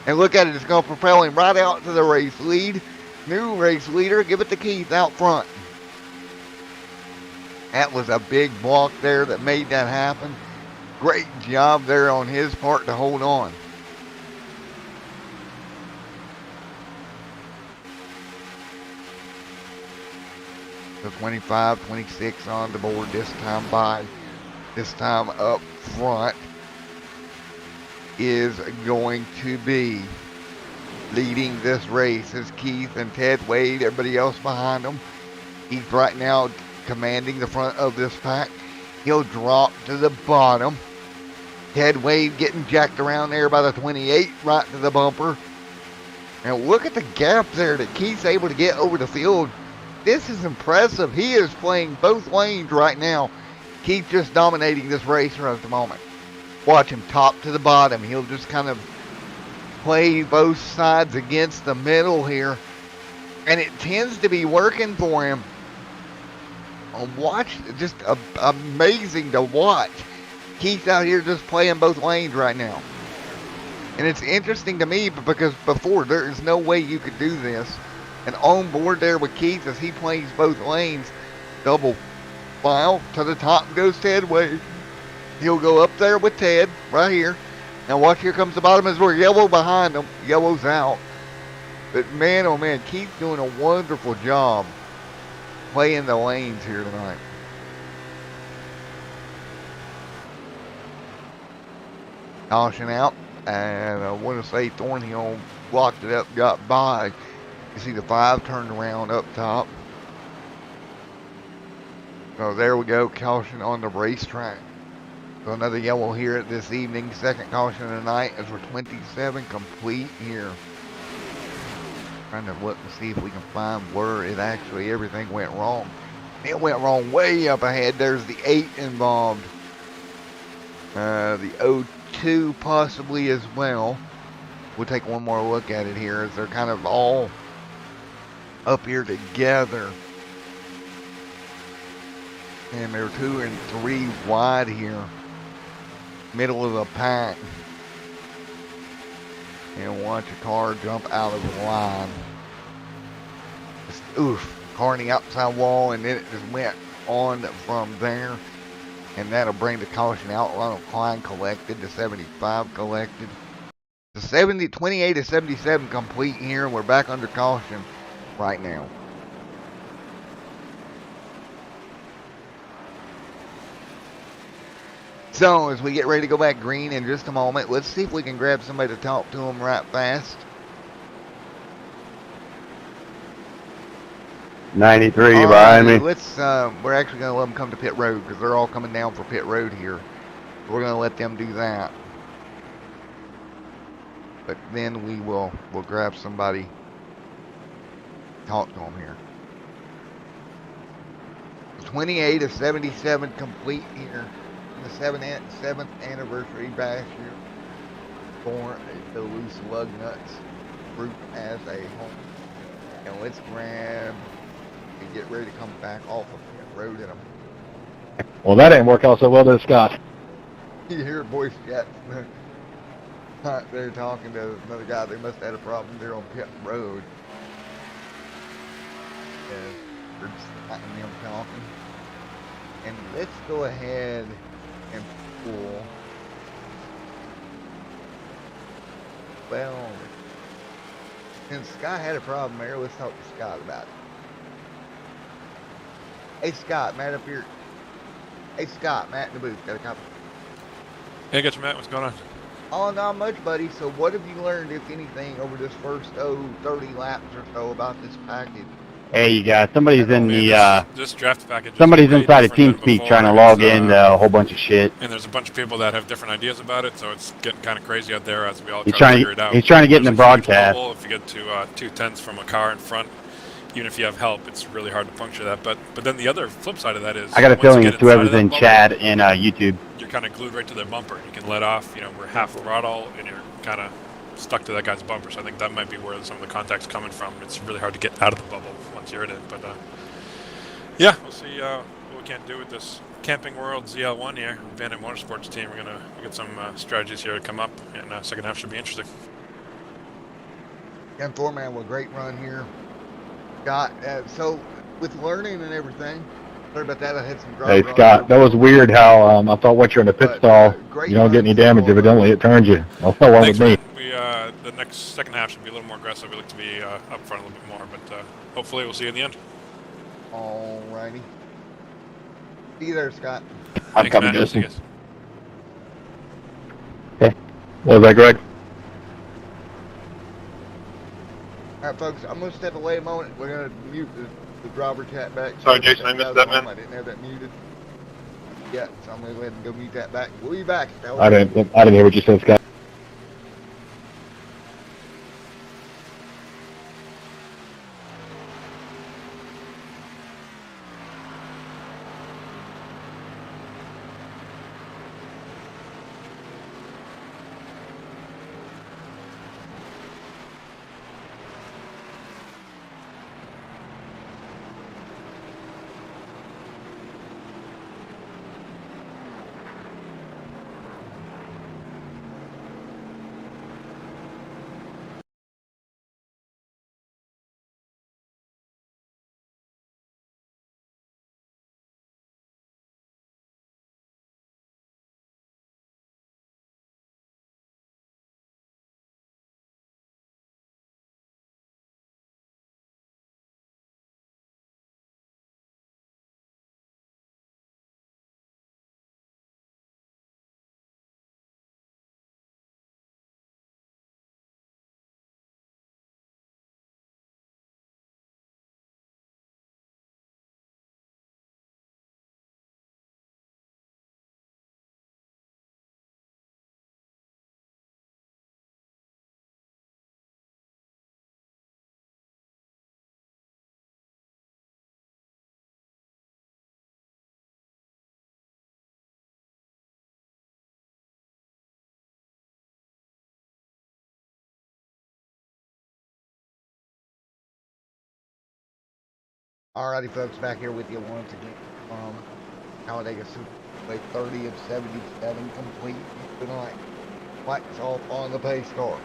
And look at it, it's going to propel him right out to the race lead. New race leader, give it to Keith out front. That was a big block there that made that happen. Great job there on his part to hold on. So 25, 26 on the board this time by. This time up front is going to be leading this race is Keith and Ted Wade, everybody else behind them. He's right now commanding the front of this pack. He'll drop to the bottom. Ted Wade getting jacked around there by the 28 right to the bumper. And look at the gap there that Keith's able to get over the field. This is impressive. He is playing both lanes right now. Keith just dominating this race right at the moment. Watch him top to the bottom. He'll just kind of play both sides against the middle here. And it tends to be working for him. Watch, just amazing to watch. Keith out here just playing both lanes right now. And it's interesting to me because before there is no way you could do this. And on board there with Keith as he plays both lanes, double file to the top goes Ted Wade. He'll go up there with Ted, right here. Now watch, here comes the bottom as we're yellow behind him. Yellow's out. But man, oh man, Keith's doing a wonderful job playing the lanes here tonight. Caution out, and I want to say Thornhill blocked it up, got by. You see the 5 turned around up top. So there we go, caution on the racetrack. So another yellow here this evening. Second caution of the night as we're 27 complete here. Trying to look and see if we can find where it actually everything went wrong. It went wrong way up ahead. There's the 8 involved. The 02 possibly as well. We'll take one more look at it here as they're kind of all up here together. And they're 2 and 3 wide here. Middle of the pack. And watch a car jump out of the line. Just, oof. Car on the outside wall, and then it just went on from there. And that'll bring the caution out. Ronald Klein collected. The 75 collected. The 28 to 77 complete here. We're back under caution right now. So as we get ready to go back green in just a moment, let's see if we can grab somebody to talk to them right fast. 93 behind me. Let's, we're actually going to let them come to pit road because they're all coming down for pit road here. We're going to let them do that. But then we'll grab somebody, talk to them here. 28 of 77 complete here. The 7th anniversary bash here for the Loose Lugnuts group as a whole. And let's grab and get ready to come back off of the road in a. Well, that ain't work out so well, does Scott? You hear voice chat. They're talking to another guy. They must have had a problem there on pit road. And they're just letting them talking. And let's go ahead and pull. Well, since Scott had a problem there, let's talk to Scott about it. Hey Scott, Matt up here. Hey Scott, Matt in the booth, got a copy. Hey, got you, Matt. What's going on? Oh, not much, buddy. So what have you learned, if anything, over this first 30 laps or so about this package? Hey, you guys. Somebody's in the This draft package. somebody's inside of TeamSpeak trying to log in a whole bunch of shit. And there's a bunch of people that have different ideas about it, so it's getting kind of crazy out there as we all He's try to trying figure it out. He's trying to get in the There's a huge broadcast. bubble. If you get to 2/10 from a car in front, even if you have help, it's really hard to puncture that. But then the other flip side of that is, I got a once you feeling get it's whoever's inside of in that chat and YouTube. you're kind of glued right to their bumper. You can let off, we're half throttle, and you're kind of stuck to that guy's bumper. So I think that might be where some of the contact's coming from. It's really hard to get out of the bubble once you're in it. But yeah, we'll see what we can do with this Camping World ZL1 here. Bandit Motorsports team. We're gonna get some strategies here to come up, and second half should be interesting. Ken Thorman with a great run here. Scott, so with learning and everything, sorry about that. I had some Hey, Scott, that was weird how I thought once you're in the pit stall, you don't get any damage. Evidently, it turns you. Well, that one with me. We the next second half should be a little more aggressive. We look to be up front a little bit more, but hopefully we'll see you in the end. Alrighty. See you there, Scott. I'm coming, Matt. See you Justin. Okay. What was that, Greg? Alright, folks, I'm going to step away a moment. We're going to mute the driver chat back. Sorry, Jason, I missed that, man. I didn't have that muted. Yeah, so I'm going to go ahead and go mute that back. We'll be back. I didn't hear what you said, Scott. Alrighty, folks, back here with you once again from Talladega Superway 30 of 77 complete tonight. Lights off on the pace car.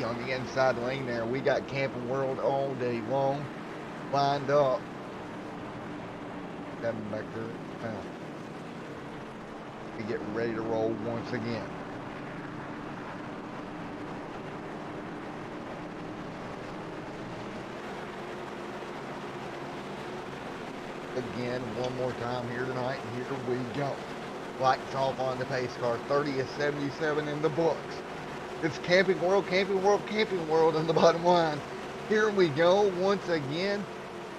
On the inside lane there, we got Camping World all day long lined up. Got them back there now. We get ready to roll once again. Again, one more time here tonight, and here we go. Lights off on the pace car, 30 of 77 in the books. It's Camping World, Camping World, Camping World on the bottom line. Here we go once again.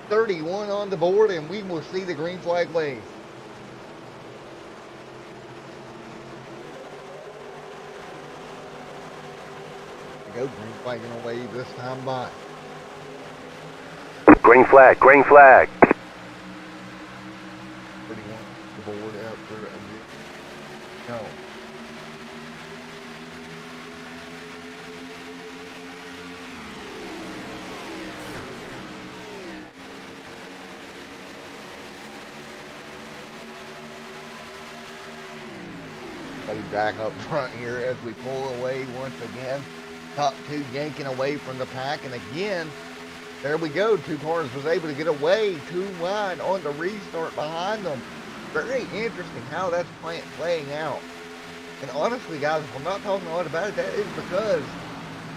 31 on the board, and we will see the green flag wave. There we go, green flag gonna wave this time by. Green flag, green flag. 31 on the board out there. No. Back up front here as we pull away once again. Top two yanking away from the pack, and again, there we go. Two cars was able to get away, too wide on the restart behind them. Very interesting how that's playing out. And honestly, guys, if I'm not talking a lot about it, that is because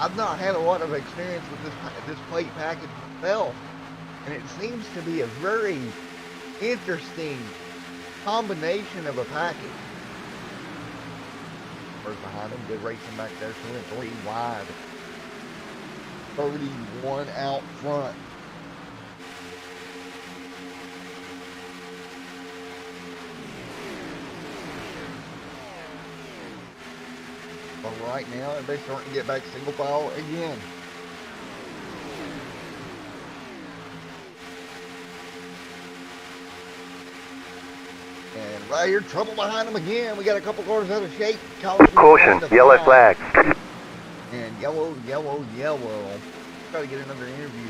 I've not had a lot of experience with this plate package myself, and it seems to be a very interesting combination of a package. Behind him, good racing back there, 2 and 3 wide. 31 out front. But right now, everybody's starting to get back single file again. And right here, trouble behind them again. We got a couple cars out of shape. Caution, yellow flag. And yellow. Try to get another interview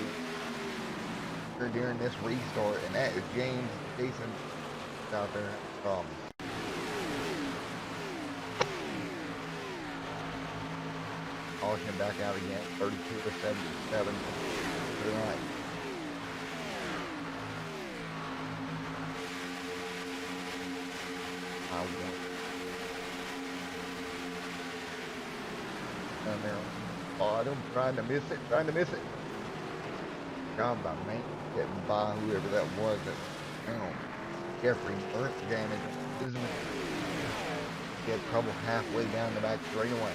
during this restart, and that is James Jason out there. Caution back out again. 32 to 77 tonight. Down there on the bottom, trying to miss it. Job by me, getting by whoever that was that Jeffrey Mertz damage. He had trouble halfway down the back straightaway.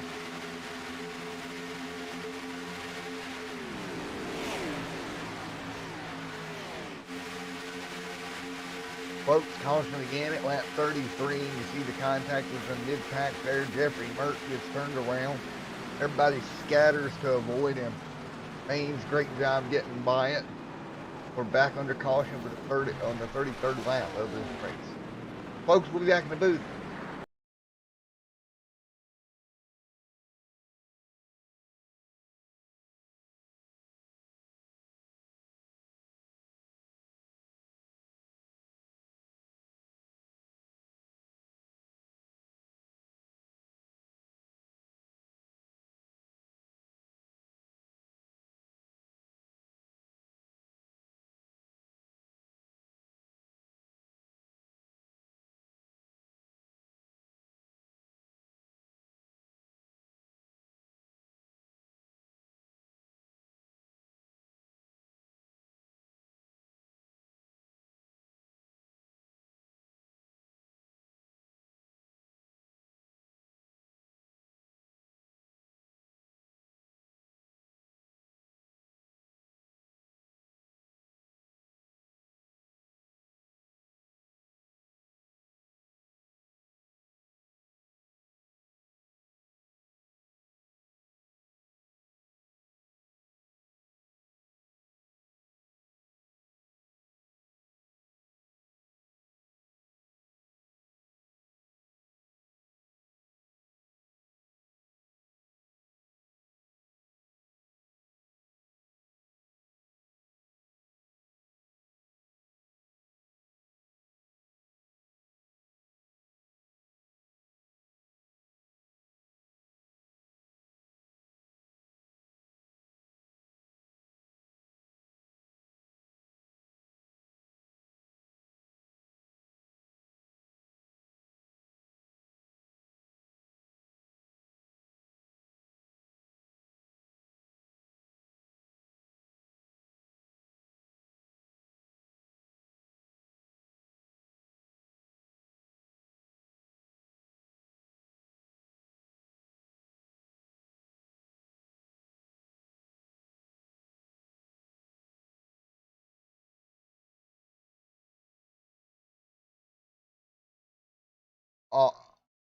Folks, caution again at lap 33. You see the contact was in mid-pack there. Jeffrey Mertz gets turned around. Everybody scatters to avoid him. Main's great job getting by it. We're back under caution for the 33rd lap of this race. Folks, we'll be back in the booth.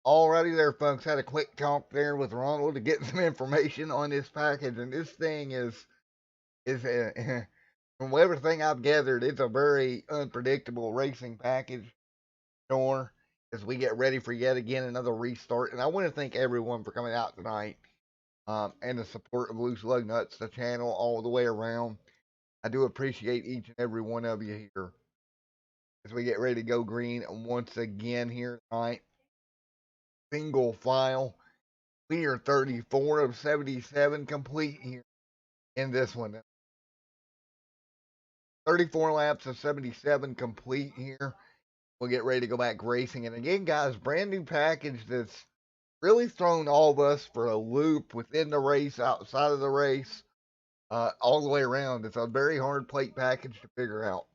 Alrighty there, folks. Had a quick talk there with Ronald to get some information on this package, and this thing is from everything I've gathered, it's a very unpredictable racing package. Sure, as we get ready for yet again another restart, and I want to thank everyone for coming out tonight, and the support of Loose Lugnuts, the channel all the way around. I do appreciate each and every one of you here as we get ready to go green once again here tonight. Single file. We are 34 of 77 complete here in this one. 34 laps of 77 complete here. We'll get ready to go back racing. And again, guys, brand new package that's really thrown all of us for a loop within the race, outside of the race, all the way around. It's a very hard plate package to figure out.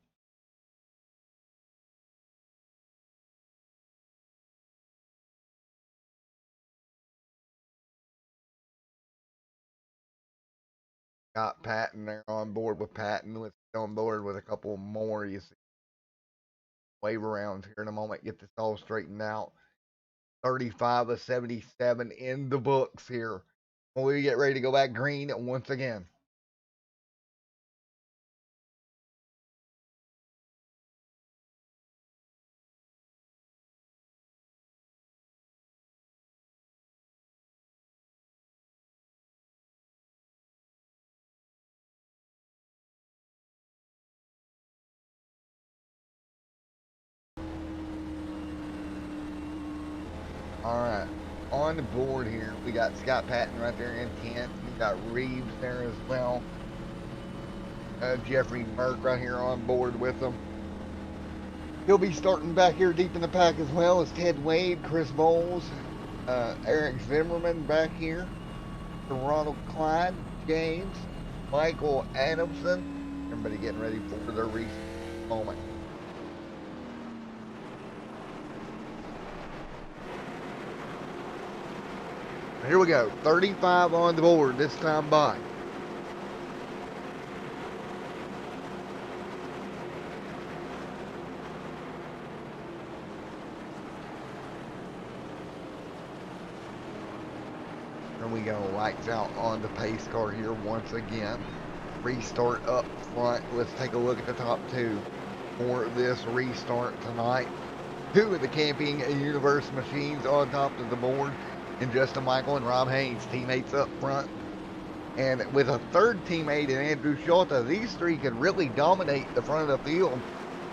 Got Patton there on board with Patton. Let's get on board with a couple more. You see, wave around here in a moment. Get this all straightened out. 35 of 77 in the books here. When we get ready to go back green once again. Alright, on the board here, we got Scott Patton right there in 10th. We got Reeves there as well. Jeffrey Merck right here on board with them. He'll be starting back here deep in the pack as well as Ted Wade, Chris Bowles, Eric Zimmerman back here. Ronald Clyde, James, Michael Adamson. Everybody getting ready for their race moment. Here we go. 35 on the board this time by. Here we go. Lights out on the pace car here once again. Restart up front. Let's take a look at the top two for this restart tonight. Two of the Camping Universe machines on top of the board. And Justin Michael and Rob Haynes, teammates up front. And with a third teammate in Andrew Schulta, these three could really dominate the front of the field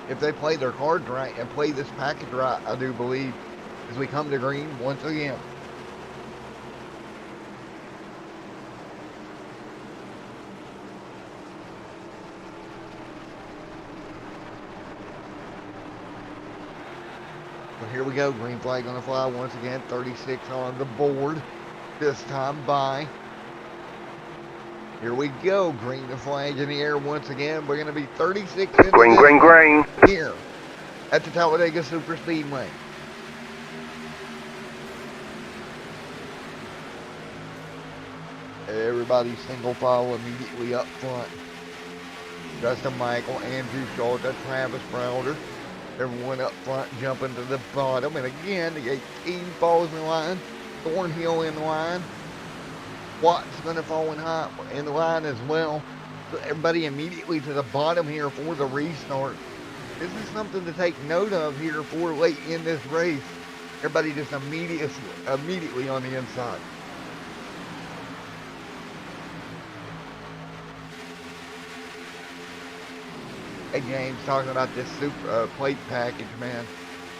if they play their cards right and play this package right, I do believe, as we come to green once again. So here we go, green flag gonna fly once again, 36 on the board, this time by. Here we go, green flag in the air once again. We're gonna be 36 in green here at the Talladega Super Speedway. Everybody single file immediately up front. Justin Michael, Andrew Schulta, Travis Browder. Everyone up front jumping to the bottom. And again, the 18 falls in line. Thornhill in line. Watt's going to fall in the line as well. So everybody immediately to the bottom here for the restart. This is something to take note of here for late in this race. Everybody just immediately on the inside. Hey James, talking about this super plate package, man.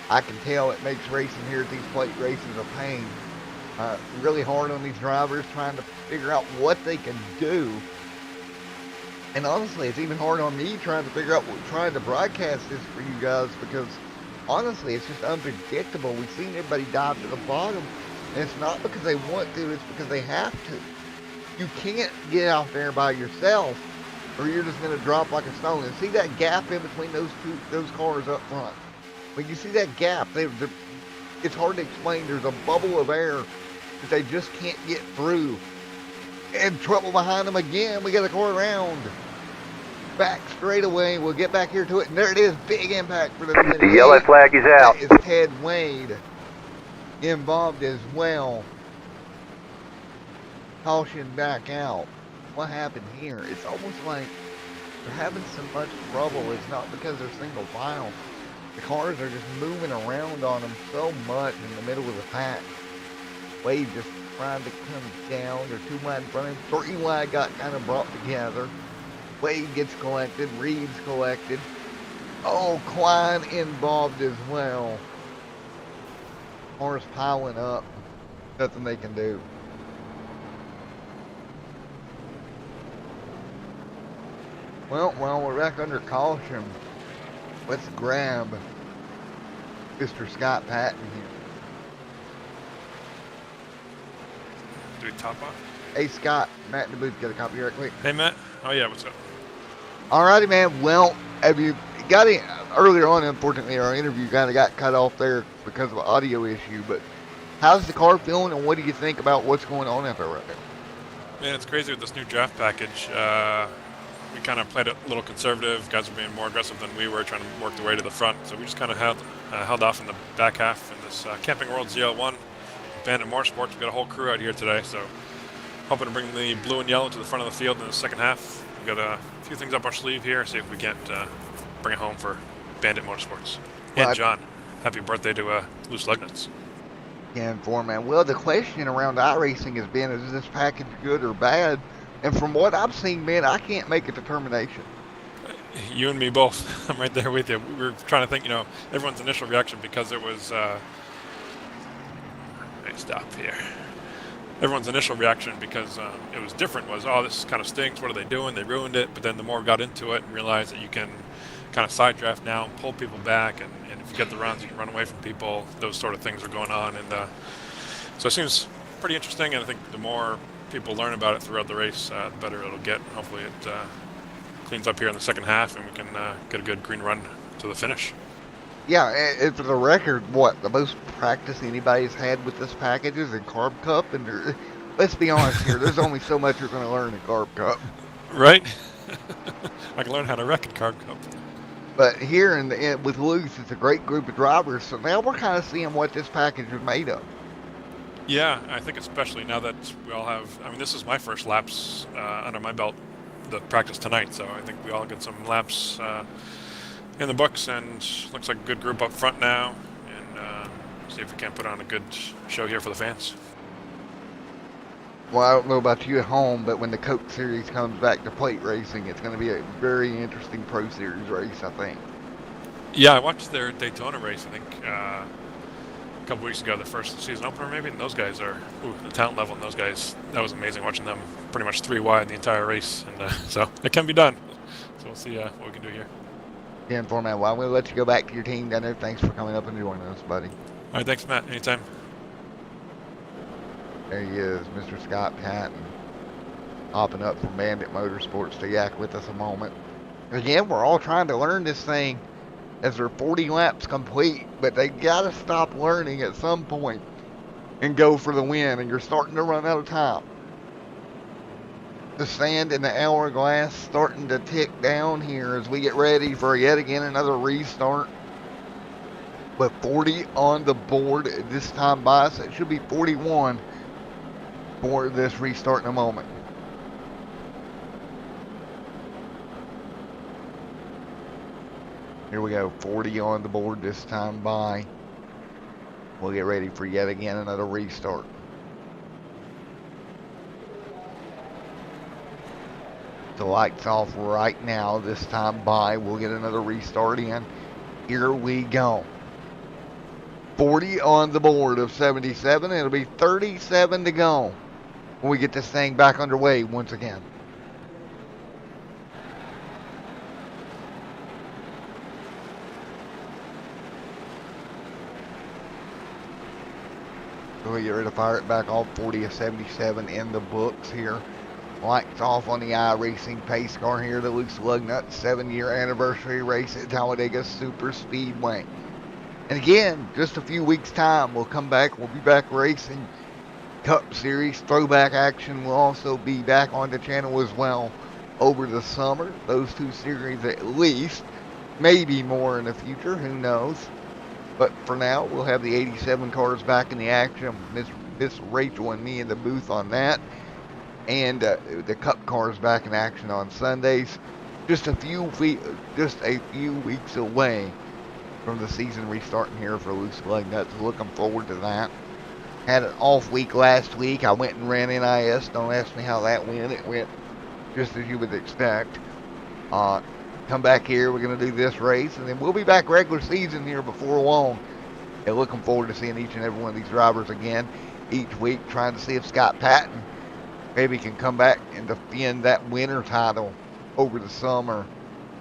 I can tell it makes racing here at these plate races a pain. Really hard on these drivers trying to figure out what they can do. And honestly, it's even hard on me trying to figure out trying to broadcast this for you guys, because honestly, it's just unpredictable. We've seen everybody dive to the bottom, and it's not because they want to, it's because they have to. You can't get out there by yourself, or you're just going to drop like a stone. And see that gap in between those cars up front? When you see that gap, it's hard to explain. There's a bubble of air that they just can't get through. And trouble behind them again. We got to go around. Back straight away. We'll get back here to it. And there it is. Big impact for the finish. The yellow flag is out. That is Ted Wade. involved as well. Caution back out. What happened here? It's almost like they're having so much trouble. It's not because they're single file. The cars are just moving around on them so much in the middle of the pack. Wade just trying to come down. They're 2 wide in front of him. 3 wide got kind of brought together. Wade gets collected. Reed's collected. Oh, Klein involved as well. Cars piling up. Nothing they can do. Well, while we're back under caution, let's grab Mr. Scott Patton here. Do we top off? Hey, Scott. Matt in the booth, get a copy right quick. Hey, Matt. Oh, yeah, what's up? Alrighty, man. Well, have you got it? Earlier on, unfortunately, our interview kind of got cut off there because of an audio issue, but how's the car feeling, and what do you think about what's going on out there right now? Man, it's crazy with this new draft package. We kind of played it a little conservative. Guys were being more aggressive than we were, trying to work their way to the front. So we just kind of held off in the back half in this Camping World ZL1. Bandit Motorsports, we got a whole crew out here today, so hoping to bring the blue and yellow to the front of the field in the second half. We've got a few things up our sleeve here, see if we can't bring it home for Bandit Motorsports. Well, And John, happy birthday to Loose Lugnuts. Yeah, man. Well, the question around iRacing has been, is this package good or bad? And from what I've seen, man, I can't make a determination. You and me both. I'm right there with you. We were trying to think, everyone's initial reaction because it was... stop here. Everyone's initial reaction because it was different was, oh, this kind of stinks. What are they doing? They ruined it. But then the more we got into it and realized that you can kind of side draft now and pull people back. And if you get the runs, you can run away from people. Those sort of things are going on. And so it seems pretty interesting. And I think the more people learn about it throughout the race, the better it'll get. Hopefully it cleans up here in the second half and we can get a good green run to the finish. Yeah, and for the record, the most practice anybody's had with this package is in Carb Cup, and let's be honest here, there's only so much you're going to learn in Carb Cup. Right? I can learn how to wreck in Carb Cup. But here with Luce, it's a great group of drivers, so now we're kind of seeing what this package is made of. Yeah, I think especially now that we all have, this is my first laps under my belt, the practice tonight, so I think we all get some laps in the books, and looks like a good group up front now, and see if we can put on a good show here for the fans. Well, I don't know about you at home, but when the Coke Series comes back to plate racing, it's going to be a very interesting Pro Series race, I think. Yeah, I watched their Daytona race, I think, a couple weeks ago, the first season opener maybe, and those guys are, the talent level in those guys, that was amazing watching them pretty much 3 wide the entire race, and so it can be done. So we'll see what we can do here. Yeah, format. Well, I'm going to let you go back to your team down there. Thanks for coming up and joining us, buddy. All right, thanks, Matt. Anytime. There he is, Mr. Scott Patton, hopping up from Bandit Motorsports to yak with us a moment. Again, we're all trying to learn this thing as they're 40 laps complete, but they got to stop learning at some point and go for the win, and you're starting to run out of time. The sand in the hourglass starting to tick down here as we get ready for yet again another restart. With 40 on the board this time by, so it should be 41 for this restart in a moment. Here we go, 40 on the board this time by. We'll get ready for yet again another restart. The lights off right now this time by. We'll get another restart in. Here we go. 40 on the board of 77. It'll be 37 to go when we get this thing back underway once again. So we get ready to fire it back off. 40 of 77 in the books here. Lights off on the iRacing pace car here, the Luke's Lugnuts 7-year anniversary race at Talladega Super Speedway. And again, just a few weeks' time, we'll come back. We'll be back racing Cup Series. Throwback action will also be back on the channel as well over the summer. Those 2 series at least, maybe more in the future, who knows. But for now, we'll have the 87 cars back in the action. Miss Rachel and me in the booth on that. And the Cup cars back in action on Sundays. Just a few weeks away from the season restarting here for Loose Lugnuts. Looking forward to that. Had an off week last week. I went and ran NIS. Don't ask me how that went. It went just as you would expect. Come back here. We're going to do this race, and then we'll be back regular season here before long. And looking forward to seeing each and every one of these drivers again each week, trying to see if Scott Patton maybe can come back and defend that winner title over the summer,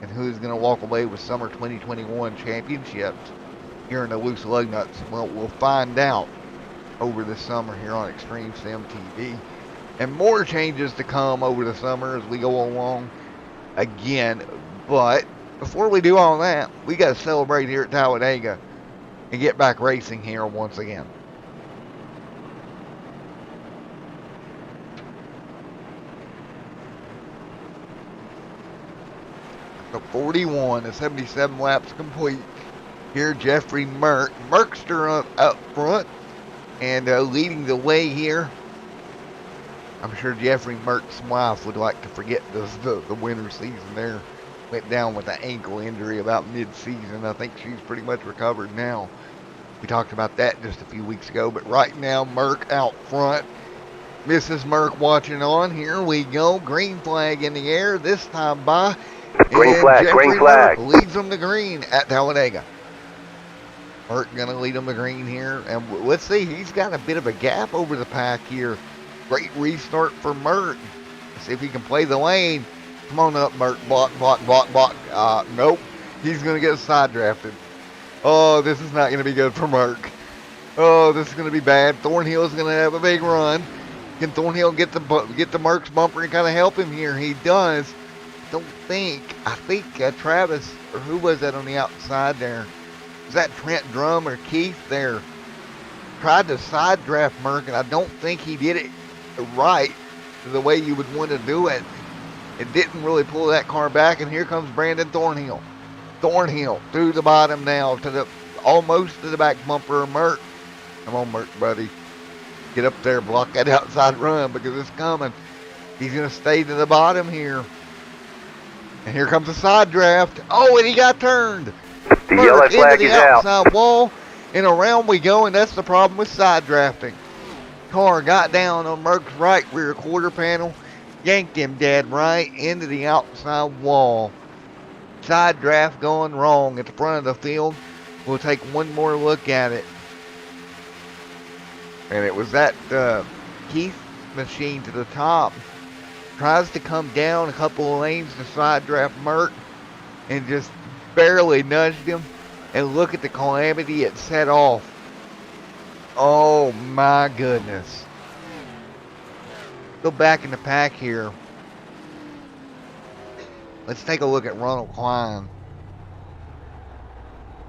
and who's going to walk away with summer 2021 championships here in the Loose Lugnuts. Well, we'll find out over the summer here on Extreme Sim TV. And more changes to come over the summer as we go along again. But before we do all that, we got to celebrate here at Talladega and get back racing here once again. So 41 to 77 laps complete. Here, Jeffrey Merkster up front and leading the way here. I'm sure Jeffrey Merck's wife would like to forget the winter season there. Went down with an ankle injury about mid-season. I think she's pretty much recovered now. We talked about that just a few weeks ago. But right now, Merck out front. Mrs. Merck watching on. Here we go. Green flag in the air this time by. Green flag, Jeffrey green flag. Merck leads them to green at Talladega. Merck going to lead them to green here. And let's see, he's got a bit of a gap over the pack here. Great restart for Merck. Let's see if he can play the lane. Come on up, Merck. Block. Nope. He's going to get side drafted. Oh, this is not going to be good for Merck. Oh, this is going to be bad. Thornhill is going to have a big run. Can Thornhill get the Merck's bumper and kind of help him here? He does. I think Travis, or who was that on the outside there? Was that Trent Drum or Keith there? Tried to side draft Merck, and I don't think he did it right the way you would want to do it. It didn't really pull that car back, and here comes Brandon Thornhill. Thornhill through the bottom now to almost to the back bumper of Merck. Come on, Merck, buddy. Get up there, block that outside run because it's coming. He's going to stay to the bottom here. And here comes a side draft. Oh, and he got turned. The yellow flag is out. Outside wall, and around we go, and that's the problem with side drafting. Car got down on Merck's right rear quarter panel, yanked him dead right into the outside wall. Side draft going wrong at the front of the field. We'll take one more look at it. And it was that Keith machine to the top. Tries to come down a couple of lanes to side draft Merck and just barely nudged him. And look at the calamity it set off. Oh my goodness. Go back in the pack here. Let's take a look at Ronald Klein.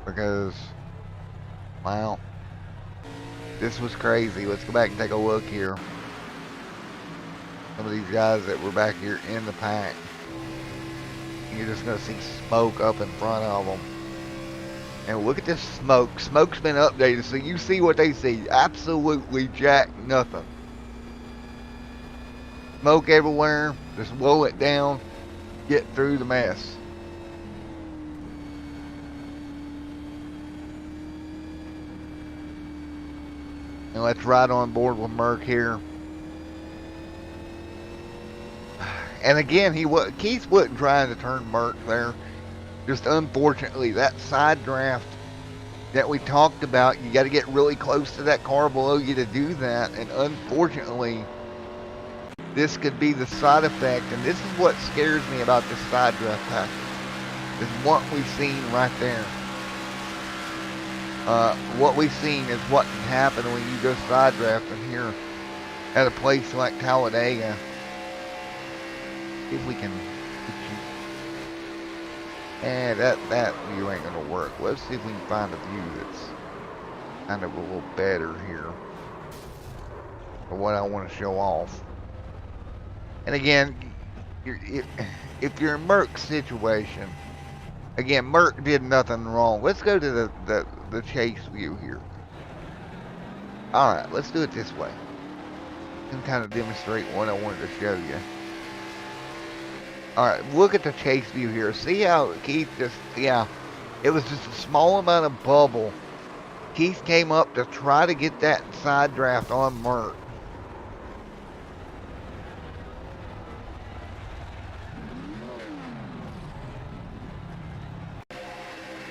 Because, wow, this was crazy. Let's go back and take a look here. Some of these guys that were back here in the pack. You're just going to see smoke up in front of them. And look at this smoke. Smoke's been updated, so you see what they see. Absolutely jack nothing. Smoke everywhere. Just blow it down. Get through the mess. And let's ride on board with Merck here. And again, Keith wasn't trying to turn Merck there. Just unfortunately, that side draft that we talked about, you got to get really close to that car below you to do that. And unfortunately, this could be the side effect. And this is what scares me about this side draft pack. Is what we've seen right there. What we've seen is what can happen when you go side drafting here at a place like Talladega. If we can, and that view ain't gonna work. Let's see if we can find a view that's kind of a little better here for what I want to show off. And again, if you're in Merck's situation, Again, Merck did nothing wrong. Let's go to the chase view here. Alright, let's do it this way. And kind of demonstrate what I wanted to show you. Alright, look at the chase view here. See how Keith just, yeah, it was just a small amount of bubble. Keith came up to try to get that side draft on Merck.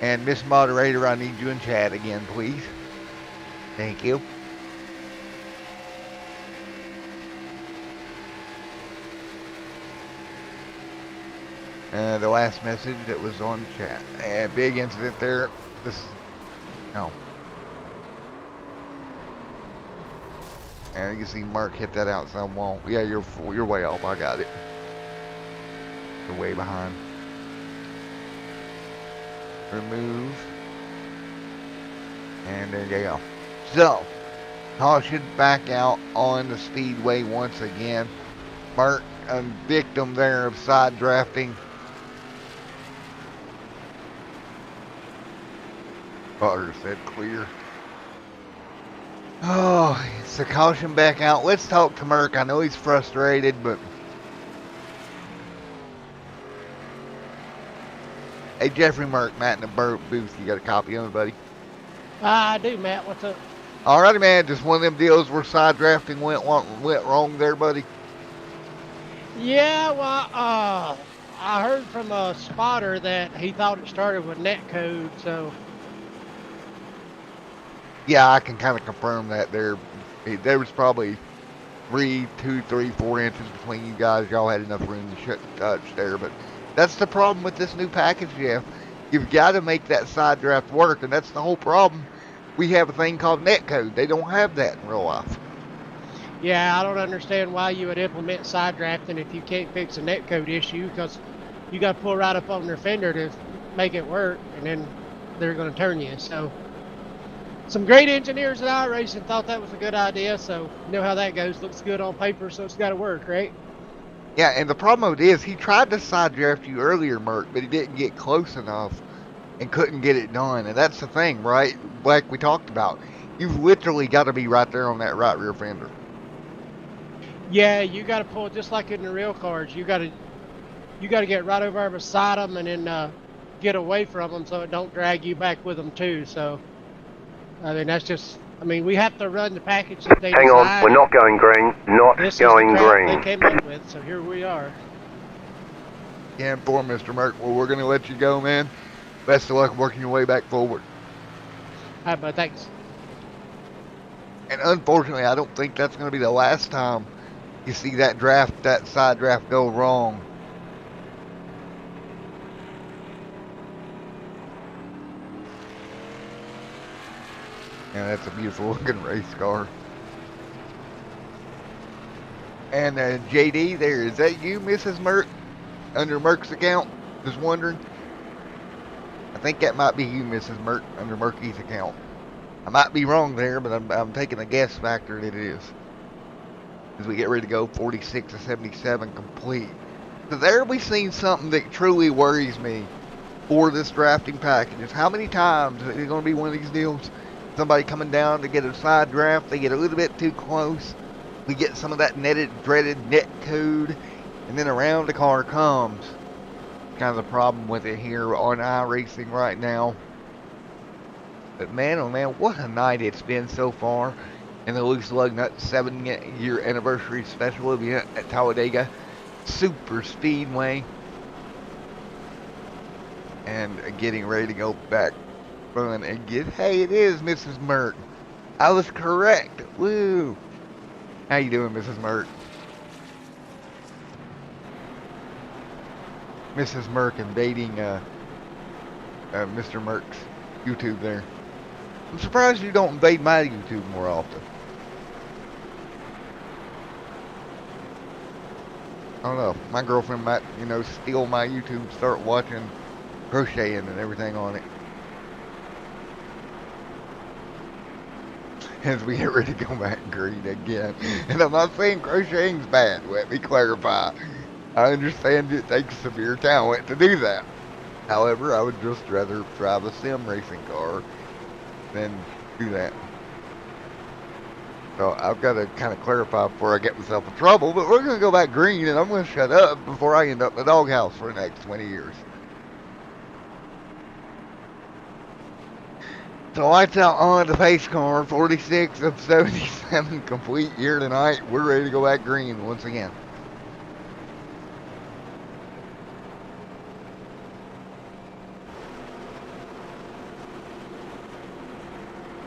And Miss Moderator, I need you in chat again, please. Thank you. The last message that was on chat. Big incident there. No. And you can see Mark hit that outside wall. Yeah, you're way off. I got it. You're way behind. Remove. And there you go. So, caution back out on the speedway once again. Mark, a victim there of side drafting. Butter said clear. Oh, it's a caution back out. Let's talk to Merck. I know he's frustrated, but... Hey, Jeffrey Merck, Matt in the booth. You got a copy of it, buddy? I do, Matt. What's up? Alrighty, man. Just one of them deals where side drafting went wrong there, buddy. Yeah, well, I heard from a spotter that he thought it started with netcode, so... Yeah, I can kind of confirm that there was probably 2, 3, 4 inches between you guys. Y'all had enough room to touch there, but that's the problem with this new package, Jeff. You've got to make that side draft work, and that's the whole problem. We have a thing called netcode. They don't have that in real life. Yeah, I don't understand why you would implement side drafting if you can't fix a netcode issue, because you got to pull right up on their fender to make it work, and then they're going to turn you. So some great engineers at iRacing thought that was a good idea, so you know how that goes. Looks good on paper, so it's got to work, right? Yeah, and the problem with it is he tried to side draft you earlier, Merc, but he didn't get close enough and couldn't get it done. And that's the thing, right? Like we talked about, you've literally got to be right there on that right rear fender. Yeah, you got to pull just like in the real cars. You got to get right over there beside them and then get away from them so it don't drag you back with them too. So I mean, that's just. I mean, we have to run the package that they Hang on, we're not going green. Not this going is the crap green. they came up with, so here we are. Yeah, inform Mr. Merck. Well, we're going to let you go, man. Best of luck working your way back forward. All right, bud. Thanks. And unfortunately, I don't think that's going to be the last time you see that side draft go wrong. Yeah, that's a beautiful looking race car. And JD there, is that you, Mrs. Merck? Under Merck's account? Just wondering. I think that might be you, Mrs. Merck, under Merky's account. I might be wrong there, but I'm taking a guess factor that it is. As we get ready to go 46 to 77 complete. So there we've seen something that truly worries me for this drafting package. Is how many times is it going to be one of these deals? Somebody coming down to get a side draft, they get a little bit too close. We get some of that dreaded net code, and then around the car comes. Kind of the problem with it here on iRacing right now. But man, oh man, what a night it's been so far in the Loose Lugnuts 7-year anniversary special event at Talladega Super Speedway. And getting ready to go back run and get, hey, it is Mrs. Merck. I was correct. Woo. How you doing, Mrs. Merck? Mrs. Merck invading Mr. Merck's YouTube there. I'm surprised you don't invade my YouTube more often. I don't know. My girlfriend might, steal my YouTube and start watching crocheting and everything on it. As we get ready to go back green again. And I'm not saying crocheting's bad, let me clarify. I understand it takes severe talent to do that. However, I would just rather drive a sim racing car than do that. So I've got to kind of clarify before I get myself in trouble, but we're going to go back green, and I'm going to shut up before I end up in the doghouse for the next 20 years. So lights out on the pace car, 46 of 77 complete here tonight. We're ready to go back green once again.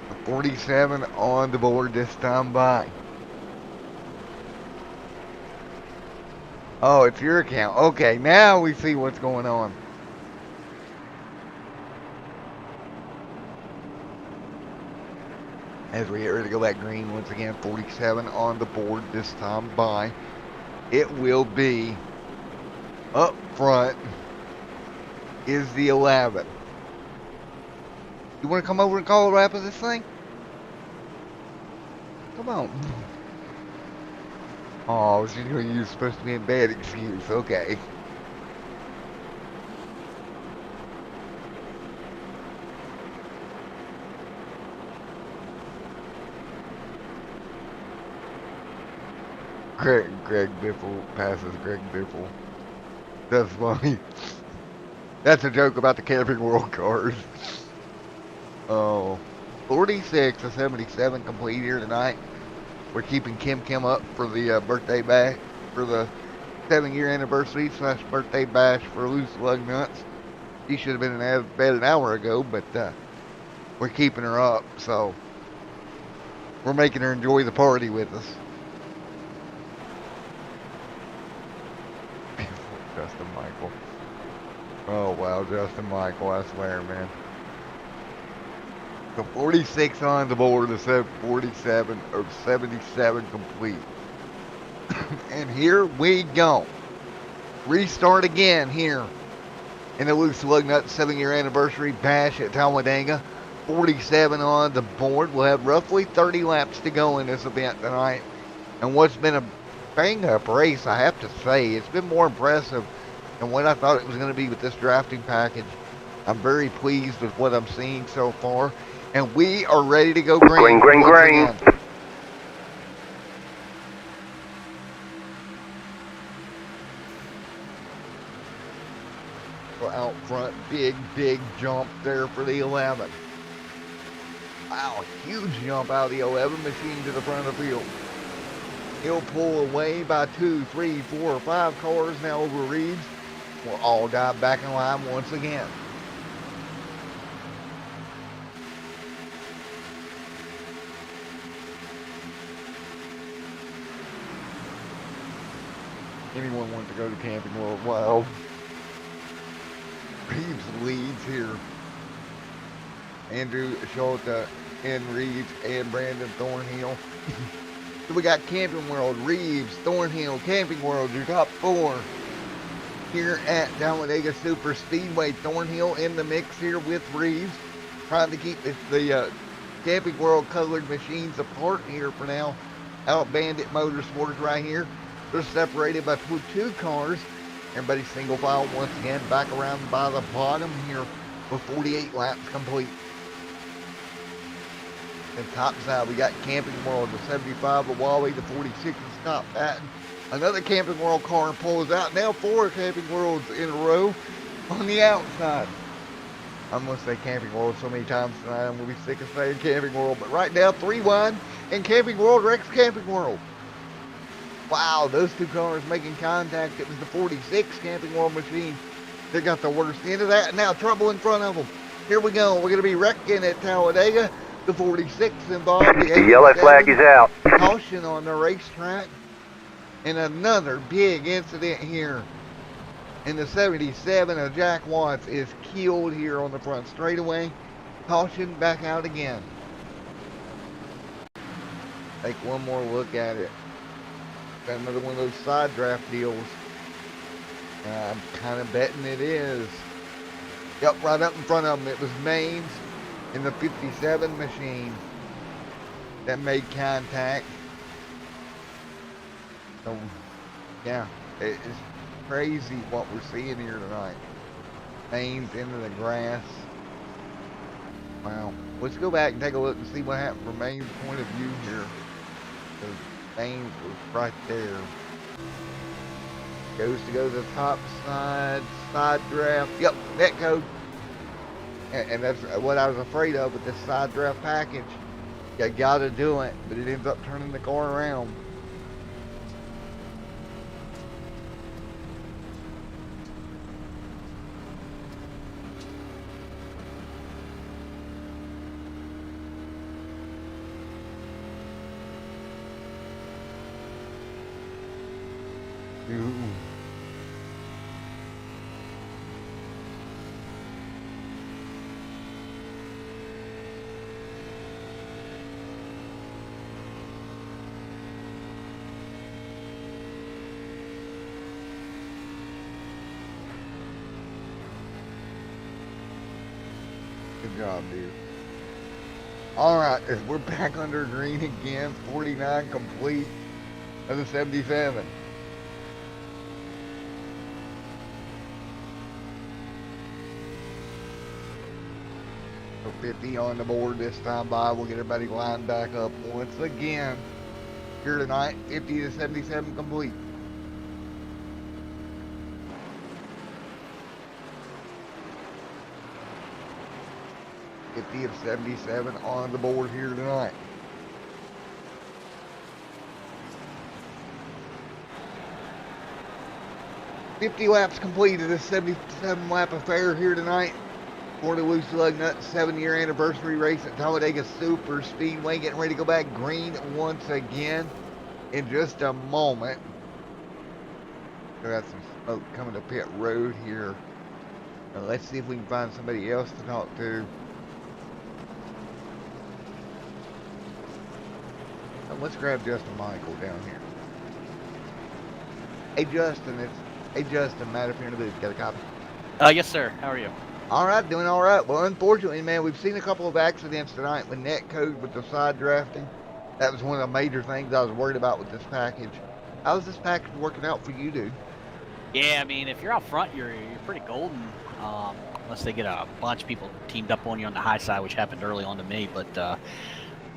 The 47 on the board this time by. Oh, it's your account. Okay, now we see what's going on. As we get ready to go back green once again, 47 on the board this time by. It will be up front is the 11. You want to come over and call a wrap of this thing? Come on. Oh, she's going to use supposed to be in bed excuse. Okay. Greg Biffle passes Greg Biffle. That's funny. That's a joke about the Camping World cars. Oh, 46 to 77 complete here tonight. We're keeping Kim up for the birthday bash, for the 7-year anniversary / birthday bash for Loose Lugnuts. She should have been in bed an hour ago, but we're keeping her up, so we're making her enjoy the party with us. Justin Michael. Oh wow, Justin Michael, I swear, man. So 46 on the board instead of 47 or 77 complete. And here we go. Restart again here in the Loose Lugnuts 7-year anniversary bash at Talladega. 47 on the board. We'll have roughly 30 laps to go in this event tonight. And what's been a bang-up race, I have to say. It's been more impressive than what I thought it was going to be with this drafting package. I'm very pleased with what I'm seeing so far. And we are ready to go green. Green. Again. So out front, big jump there for the 11. Wow, huge jump out of the 11 machine to the front of the field. He'll pull away by 2, 3, 4, 5 cars now over Reeves. We'll all dive back in line once again. Anyone want to go to Camping World Wild? Reeves leads here. Andrew Schulte and Reeves and Brandon Thornhill. So we got Camping World, Reeves, Thornhill, Camping World, your top 4 here at Talladega Super Speedway. Thornhill in the mix here with Reeves, trying to keep the Camping World colored machines apart here for now. Out Bandit Motorsports right here. They're separated by 2 cars. Everybody's single file once again, back around by the bottom here with 48 laps complete. And top side, we got Camping World, the 75 of Wally, the 46 of Scott Patton. Another Camping World car pulls out. Now 4 Camping Worlds in a row on the outside. I'm going to say Camping World so many times tonight, I'm going to be sick of saying Camping World. But right now, 3 wide, and Camping World wrecks Camping World. Wow, those 2 cars making contact. It was the 46 Camping World machine that got the worst end of that. Now trouble in front of them. Here we go. We're going to be wrecking at Talladega. The 46 involved. The yellow flag is out. Caution on the racetrack. And another big incident here. In the 77 of Jack Watts is killed here on the front straightaway. Caution back out again. Take one more look at it. Got another one of those side draft deals. I'm kind of betting it is. Yep, right up in front of them. It was Maines in the 57 machine that made contact. So, yeah, it's crazy what we're seeing here tonight. Baines into the grass. Wow. Let's go back and take a look and see what happened from Baines' point of view here. Because Baines was right there. Goes to go to the top side draft. Yep, net code. And that's what I was afraid of with this side draft package. You gotta do it, but it ends up turning the car around. Ooh. Good job, dude. Alright, we're back under green again. 49 complete of the 77. So 50 on the board this time by. We'll get everybody lined back up once again. Here tonight, 50 to 77 complete. Of 77 on the board here tonight. $50 laps completed this 77 lap affair here tonight for the Loose Lugnuts 7-year anniversary race at Talladega Super Speedway. Getting ready to go back green once again in just a moment. We got some smoke coming to pit road here. Now let's see if we can find somebody else to talk to. Let's grab Justin Michael down here. Hey Justin, Matt up here in the booth. Got a copy? Yes, sir. How are you? All right, doing all right. Well, unfortunately, man, we've seen a couple of accidents tonight with net code with the side drafting. That was one of the major things I was worried about with this package. How's this package working out for you, dude? Yeah, I mean, if you're out front, you're pretty golden. Unless they get a bunch of people teamed up on you on the high side, which happened early on to me,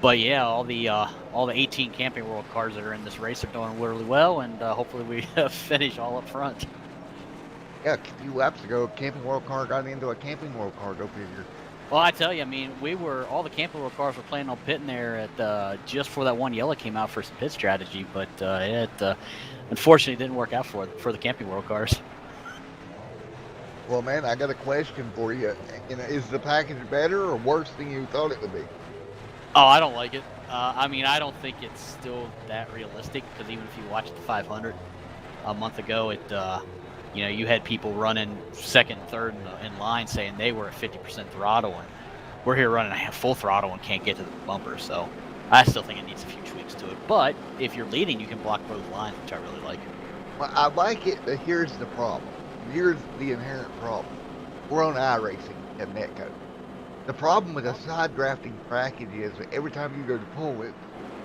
But yeah, all the 18 Camping World cars that are in this race are doing really well, and hopefully we finish all up front. Yeah, a few laps ago, a Camping World car got into a Camping World car. Go figure. Well, I tell you, I mean, all the Camping World cars were planning on pitting there at just before that one yellow came out for some pit strategy, but it unfortunately didn't work out for the Camping World cars. Well, man, I got a question for you. Is the package better or worse than you thought it would be? Oh, I don't like it. I mean, I don't think it's still that realistic, because even if you watched the 500 a month ago, you had people running second and third in line saying they were at 50% throttle, and we're here running full throttle and can't get to the bumper. So I still think it needs a few tweaks to it. But if you're leading, you can block both lines, which I really like. Well, I like it, but here's the problem. Here's the inherent problem. We're on iRacing at netcode. The problem with a side drafting package is that every time you go to pull it,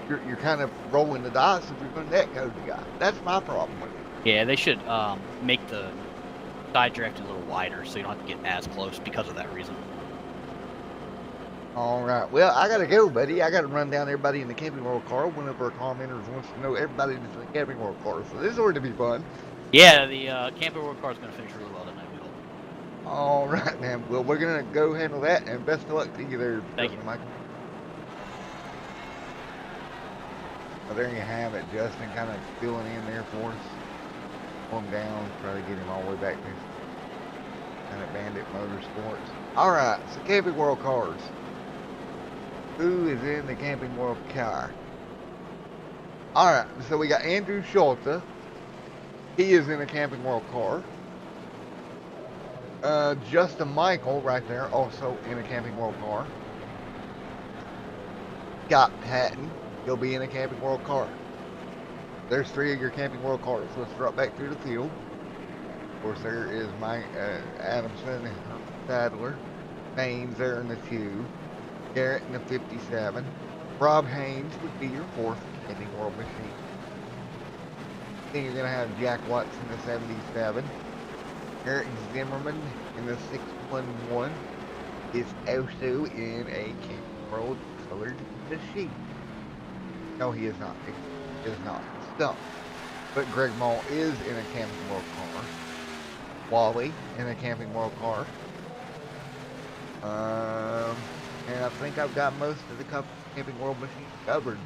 you're kind of rolling the dice if you're going to netcode the guy. That's my problem with it. Yeah, they should make the side draft a little wider so you don't have to get as close because of that reason. All right. Well, I got to go, buddy. I got to run down everybody in the Camping World car. One of our commenters wants to know everybody that's in the Camping World car. So this is going to be fun. Yeah, the Camping World car is going to finish really well tonight. All right, man. Well, we're going to go handle that, and best of luck to you there, Thank you, Michael. Well, there you have it. Justin kind of filling in there for us. Pull him down, try to get him all the way back to kind of Bandit Motorsports. All right, so Camping World cars. Who is in the Camping World car? All right, so we got Andrew Schulte. He is in a Camping World car. Justin Michael right there, also in a Camping World car. Scott Patton, he'll be in a Camping World car. There's 3 of your Camping World cars. Let's drop back through the field. Of course, there is Mike Adamson, Sadler, Baines there in the 2, Garrett in the 57. Rob Haynes would be your 4th Camping World machine. Then you're going to have Jack Watts in the 77. Eric Zimmerman in the 611 is also in a Camping World colored machine. No, he is not. He is not. So, but Greg Mall is in a Camping World car. Wally in a Camping World car. And I think I've got most of the Camping World machines covered.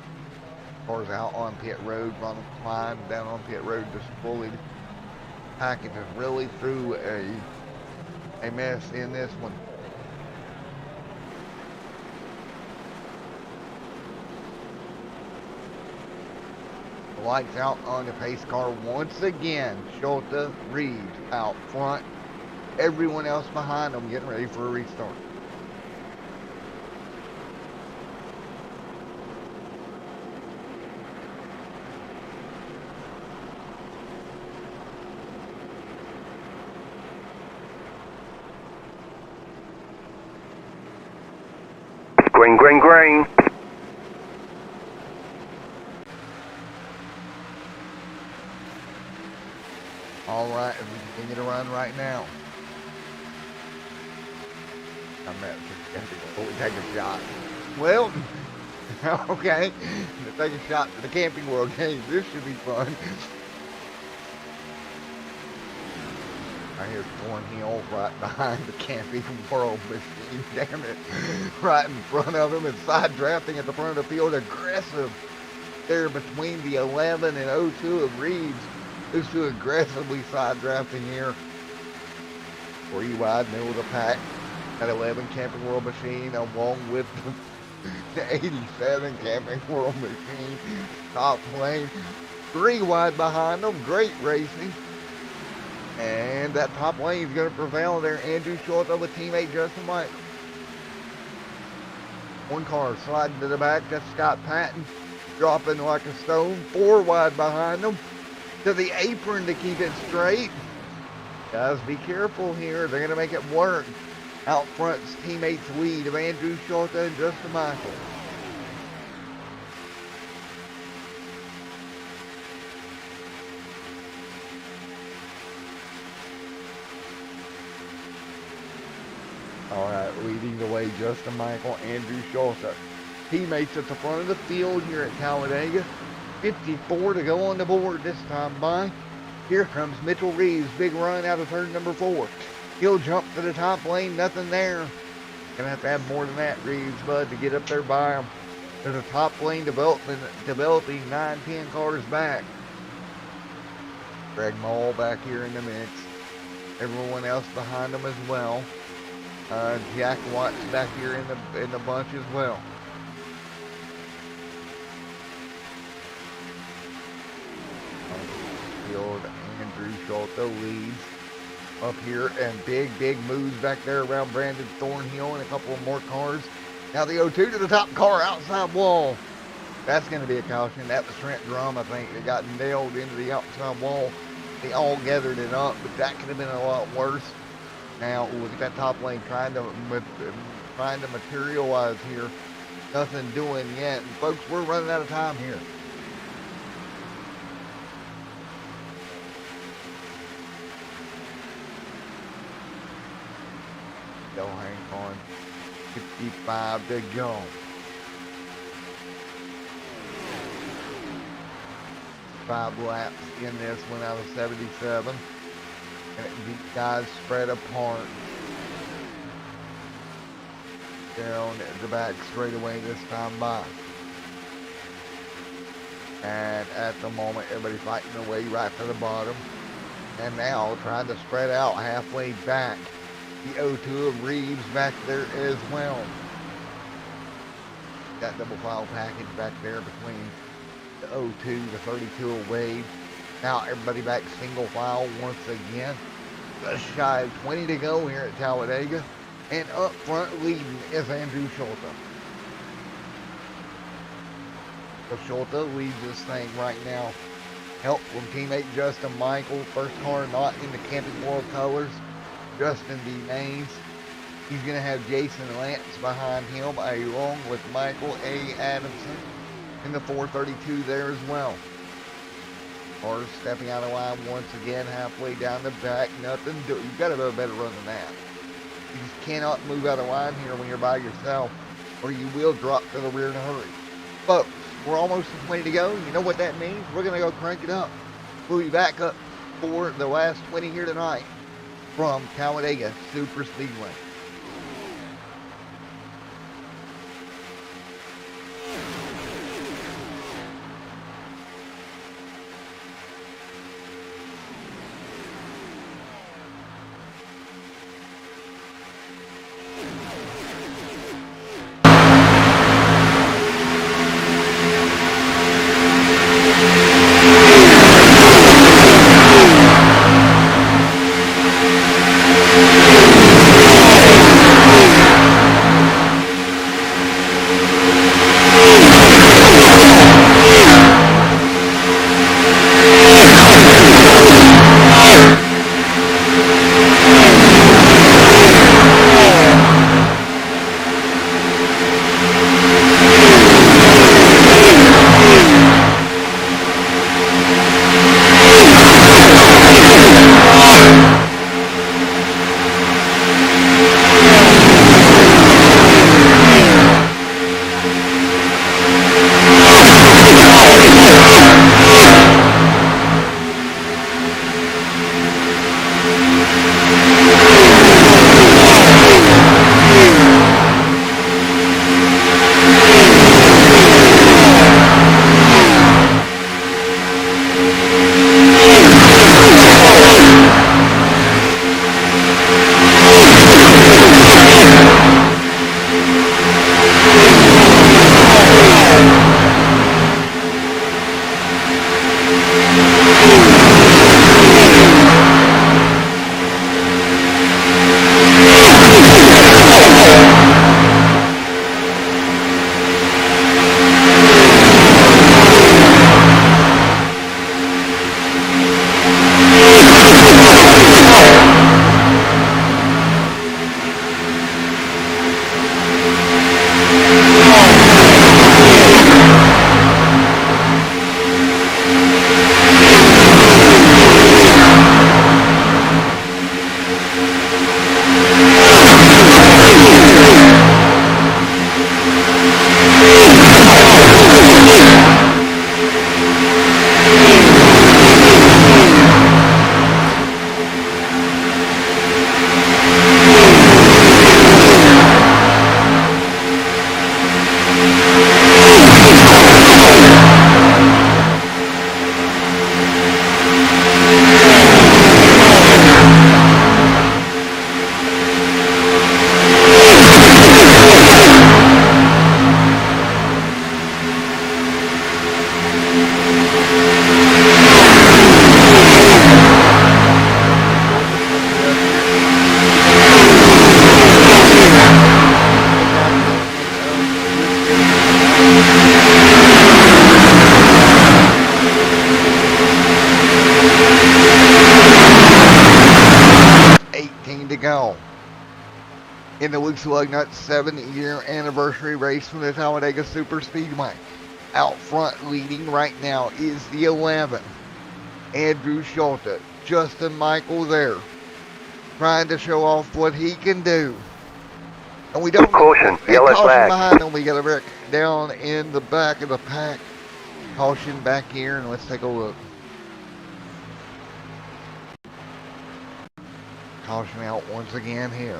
Cars out on pit road, Ronald Klein down on pit road, just fully packaged, really threw a mess in this one. The lights out on the pace car once again. Schulte, Reeves out front. Everyone else behind them getting ready for a restart. Green, green, green. All right, and we continue to run right now. I'm at we take a shot. Well, okay, let's take a shot to the Camping World game. This should be fun. I hear Thornhill right behind the Camping World machine. Damn it, right in front of him and side drafting at the front of the field. Aggressive there between the 11 and 02 of Reeves. Those two aggressively side drafting here. 3 wide, middle of the pack. That 11 Camping World machine along with the 87 Camping World machine. Top lane. 3 wide behind them. Great racing. And that top lane is going to prevail there. Andrew Schulte with teammate Justin White. One car sliding to the back. That's Scott Patton. Dropping like a stone. 4 wide behind them. To the apron to keep it straight. Guys, be careful here. They're going to make it work. Out front's teammates lead of Andrew Schulte and Justin Michael. All right, leading the way, Justin Michael, Andrew Schulte. Teammates at the front of the field here at Talladega. 54 to go on the board this time by. Here comes Mitchell Reeves. Big run out of turn number 4. He'll jump to the top lane. Nothing there. Gonna have to have more than that, Reeves, bud, to get up there by him. There's a top lane developing 9-10 cars back. Greg Mall back here in the mix. Everyone else behind him as well. Jack Watts back here in the bunch as well. Field, Andrew Schulte leads up here, and big moves back there around Brandon Thornhill and a couple of more cars. Now the 02 to the top car, outside wall. That's going to be a caution. That was Trent Drum, I think, that got nailed into the outside wall. They all gathered it up, but that could have been a lot worse. Now look at that top lane trying to materialize here. Nothing doing yet. And folks, we're running out of time here. Still hang on. 55 to go. Five laps in this one out of 77. And these guys spread apart. Down the back straightaway this time by. And at the moment, everybody fighting their way right to the bottom. And now trying to spread out halfway back. The 02 of Reeves back there as well. That double file package back there between the 02, the 32 of Wade. Now everybody back single file once again. Just shy of 20 to go here at Talladega. And up front leading is Andrew Schulte. So Schulte leads this thing right now. Help from teammate Justin Michael. First car not in the Camping World colors. Justin D. Mays. He's going to have Jason Lance behind him, along with Michael A. Adamson in the 432 there as well. Cars stepping out of line once again, halfway down the back. Nothing. You've got to have a better run than that. You just cannot move out of line here when you're by yourself, or you will drop to the rear in a hurry. Folks, we're almost at 20 to go. You know what that means? We're going to go crank it up. We'll be back up for the last 20 here tonight from Talladega Super Speedway. To go in the Lugnuts 7-year anniversary race from the Talladega Super Speedway. Out front leading right now is the 11, Andrew Schulte. Justin Michael there, trying to show off what he can do. And we don't caution, yellow flag behind him. We got a wreck down in the back of the pack. Caution back here, and let's take a look. Caution out once again here.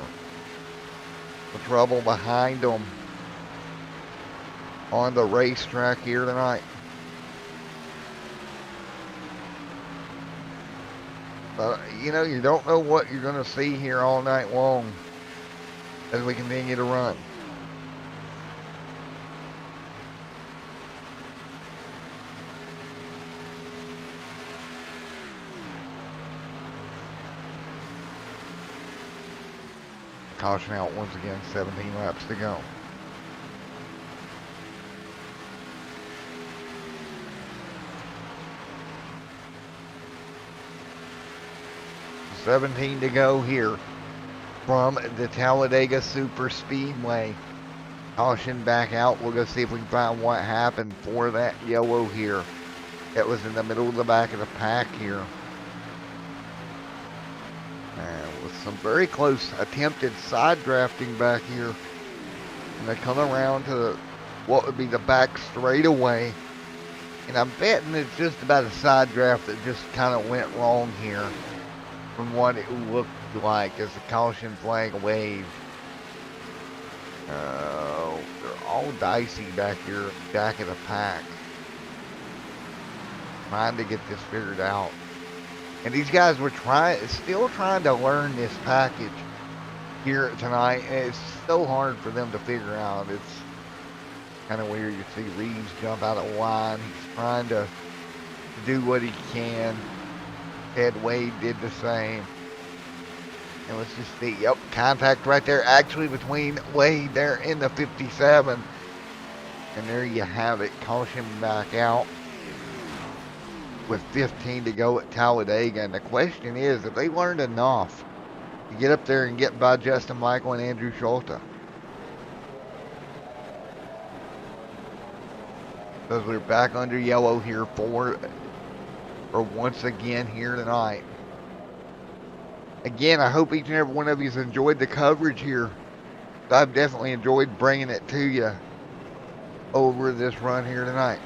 The trouble behind them on the racetrack here tonight. But, you know, you don't know what you're going to see here all night long as we continue to run. Caution out once again, 17 laps to go. $17 to go here from the Talladega Super Speedway. Caution back out. We'll go see if we can find what happened for that yellow here. It was in the middle of the back of the pack here. And with some very close attempted side drafting back here. And they come around to what would be the back straightaway. And I'm betting it's just about a side draft that just kind of went wrong here from what it looked like as the caution flag waved. They're all dicey back here, back of the pack. Trying to get this figured out. And these guys were still trying to learn this package here tonight. And it's so hard for them to figure out. It's kind of weird. You see Reeves jump out of line. He's trying to do what he can. Ted Wade did the same. And let's just see. Yep, contact right there actually between Wade there in the 57. And there you have it. Caution back out with 15 to go at Talladega. And the question is, if they learned enough to get up there and get by Justin Michael and Andrew Schulte. Because we're back under yellow here for once again here tonight. Again, I hope each and every one of you has enjoyed the coverage here. I've definitely enjoyed bringing it to you over this run here tonight.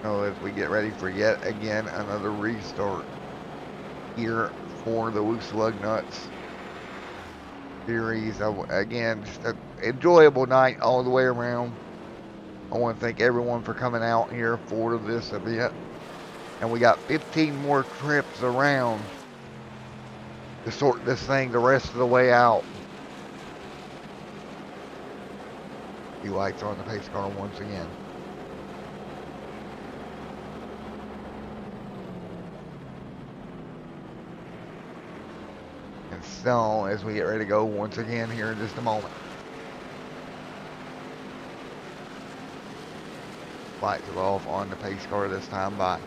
So as we get ready for yet again another restart here for the Lugnuts series. Again, just an enjoyable night all the way around. I want to thank everyone for coming out here for this event. And we got 15 more trips around to sort this thing the rest of the way out. Few lights on the pace car once again. And so, as we get ready to go once again here in just a moment. Lights are off on the pace car this time by.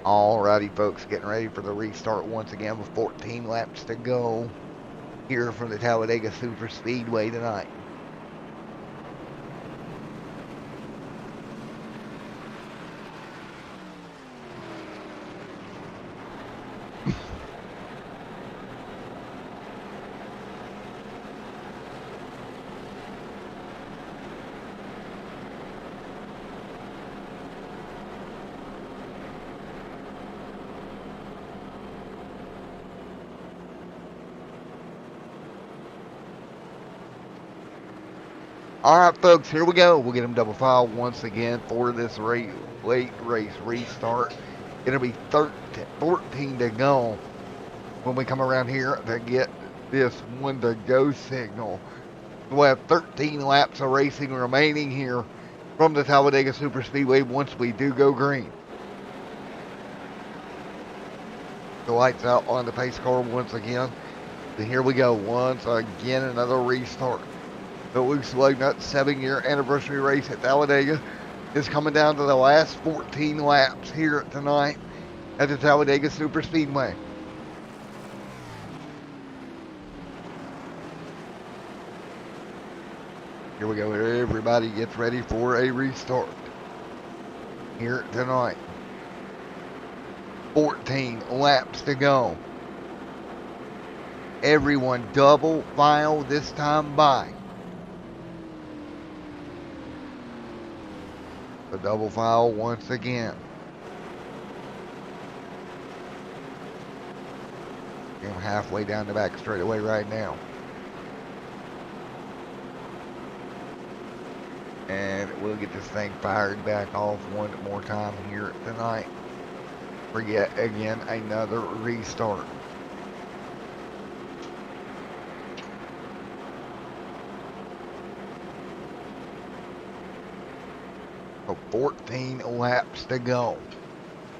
Alrighty, folks, getting ready for the restart once again with 14 laps to go here from the Talladega Super Speedway tonight. All right, folks, here we go. We'll get them double file once again for this late race restart. It'll be 14 to go when we come around here to get this one to go signal. We'll have 13 laps of racing remaining here from the Talladega Super Speedway once we do go green. The lights out on the pace car once again. So here we go. Once again, another restart. The Lugnuts 7-year anniversary race at Talladega is coming down to the last 14 laps here tonight at the Talladega Super Speedway. Here we go. Everybody gets ready for a restart here tonight. 14 laps to go. Everyone double file this time by. The double file once again. I'm halfway down the back straightaway right now. And we'll get this thing fired back off one more time here tonight for yet again another restart. with 14 laps to go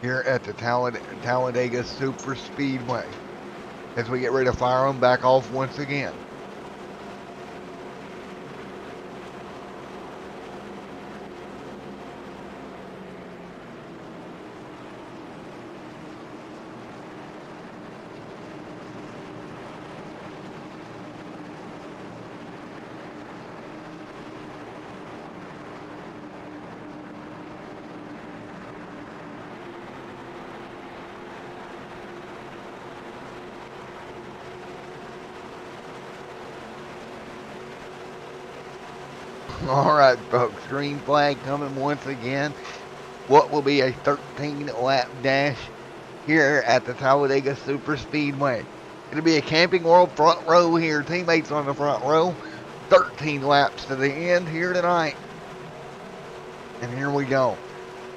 here at the Talladega Super Speedway as we get ready to fire them back off once again. All right, folks, green flag coming once again. What will be a 13-lap dash here at the Talladega Super Speedway. It'll be a Camping World front row here. Teammates on the front row. 13 laps to the end here tonight. And here we go.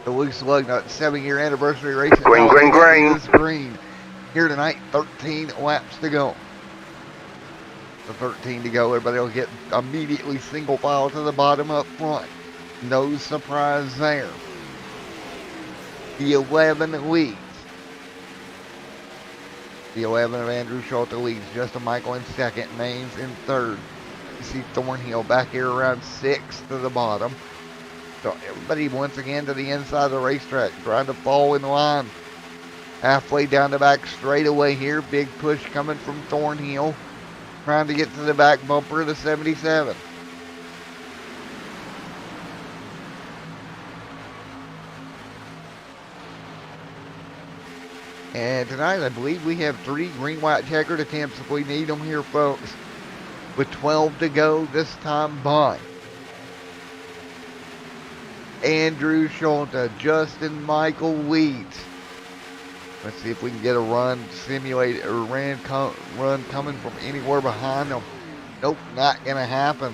The Loose Lugnuts 7-year anniversary race at Talladega is green. Here tonight, 13 laps to go. The 13 to go. Everybody will get immediately single file to the bottom up front. No surprise there. The 11 leads. The 11 of Andrew Schulte leads. Justin Michael in second. Maines in third. You see Thornhill back here around 6th to the bottom. So everybody once again to the inside of the racetrack, trying to fall in line. Halfway down the back straightaway here. Big push coming from Thornhill. Trying to get to the back bumper of the 77. And tonight I believe we have 3 green-white checkered attempts if we need them here, folks. With 12 to go this time by. Andrew Schulte, Justin Michael leads. Let's see if we can get a run simulated or run coming from anywhere behind them. Nope, not gonna happen.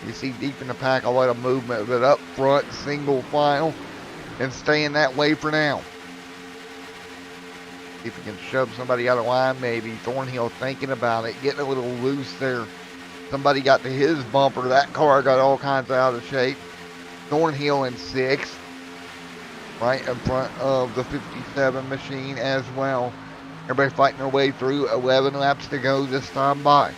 You see deep in the pack a lot of movement, but up front, single file, and staying that way for now. See if we can shove somebody out of line, maybe. Thornhill thinking about it, getting a little loose there. Somebody got to his bumper. That car got all kinds of out of shape. Thornhill in 6th. Right in front of the 57 machine as well. Everybody fighting their way through. 11 laps to go this time by.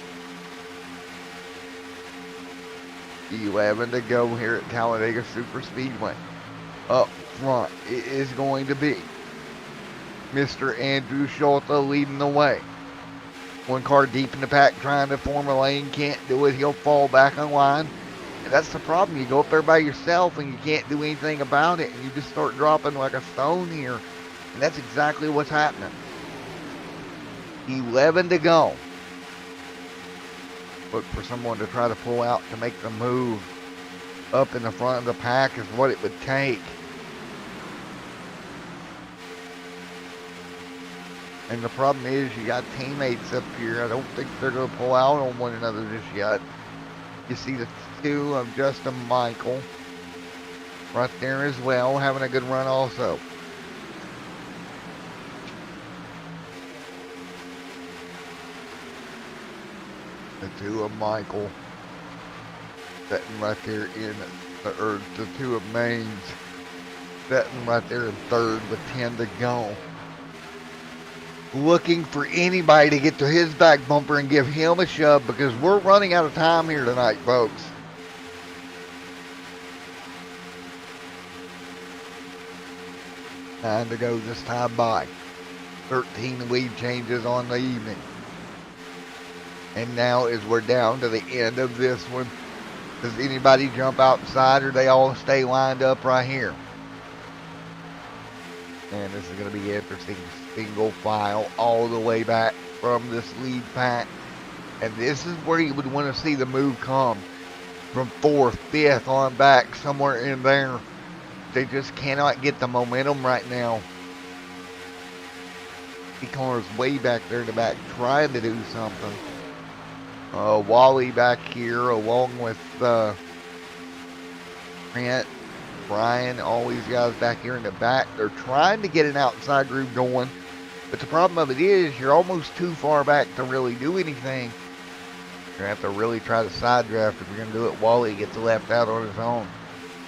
11 to go here at Talladega Super Speedway. Up front, it is going to be Mr. Andrew Schulte leading the way. One car deep in the pack trying to form a lane. Can't do it. He'll fall back on line. And that's the problem. You go up there by yourself and you can't do anything about it. And you just start dropping like a stone here. And that's exactly what's happening. 11 to go. Look for someone to try to pull out to make the move. Up in the front of the pack is what it would take. And the problem is you got teammates up here. I don't think they're going to pull out on one another just yet. You see the 2 of Justin Michael right there as well, having a good run also. The 2 of Michael sitting right there in the 2 of Maines sitting right there in 3rd with 10 to go. Looking for anybody to get to his back bumper and give him a shove because we're running out of time here tonight, folks. Time to go this time by. 13 lead changes on the evening. And now as we're down to the end of this one, does anybody jump outside or they all stay lined up right here? And this is going to be interesting. Single file all the way back from this lead pack. And this is where you would want to see the move come. From 4th, 5th on back, somewhere in there. They just cannot get the momentum right now. The car's way back there in the back trying to do something. Wally back here along with Grant, Brian, all these guys back here in the back. They're trying to get an outside groove going. But the problem of it is you're almost too far back to really do anything. You're going to have to really try to side draft if you're going to do it. Wally gets left out on his own.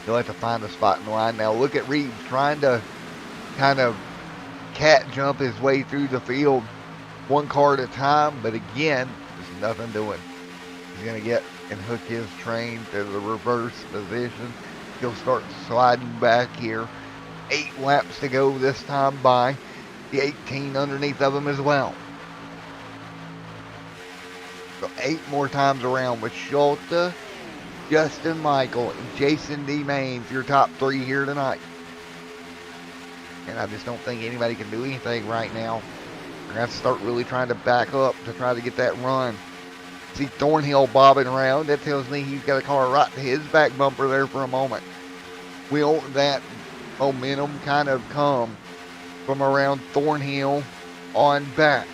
He'll have to find a spot in the line. Now look at Reeves trying to kind of cat jump his way through the field one car at a time, but again, there's nothing doing. He's going to get and hook his train to the reverse position. He'll start sliding back here. 8 laps to go this time by the 18 underneath of him as well. So 8 more times around with Schulte, Justin Michael, and Jason D. Maines, your top 3 here tonight. And I just don't think anybody can do anything right now. We're going to have to start really trying to back up to try to get that run. See Thornhill bobbing around. That tells me he's got a car right to his back bumper there for a moment. Will that momentum kind of come from around Thornhill on back?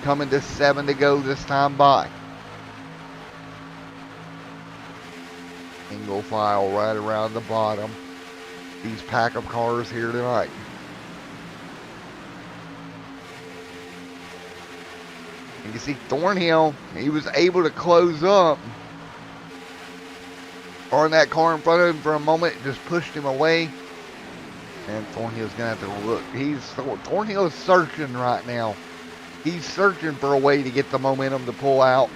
Coming to 7 to go this time by. Single file right around the bottom. These pack of cars here tonight. And you see Thornhill, he was able to close up on that car in front of him for a moment. It just pushed him away. And Thornhill's going to have to look. Thornhill's searching right now. He's searching for a way to get the momentum to pull out.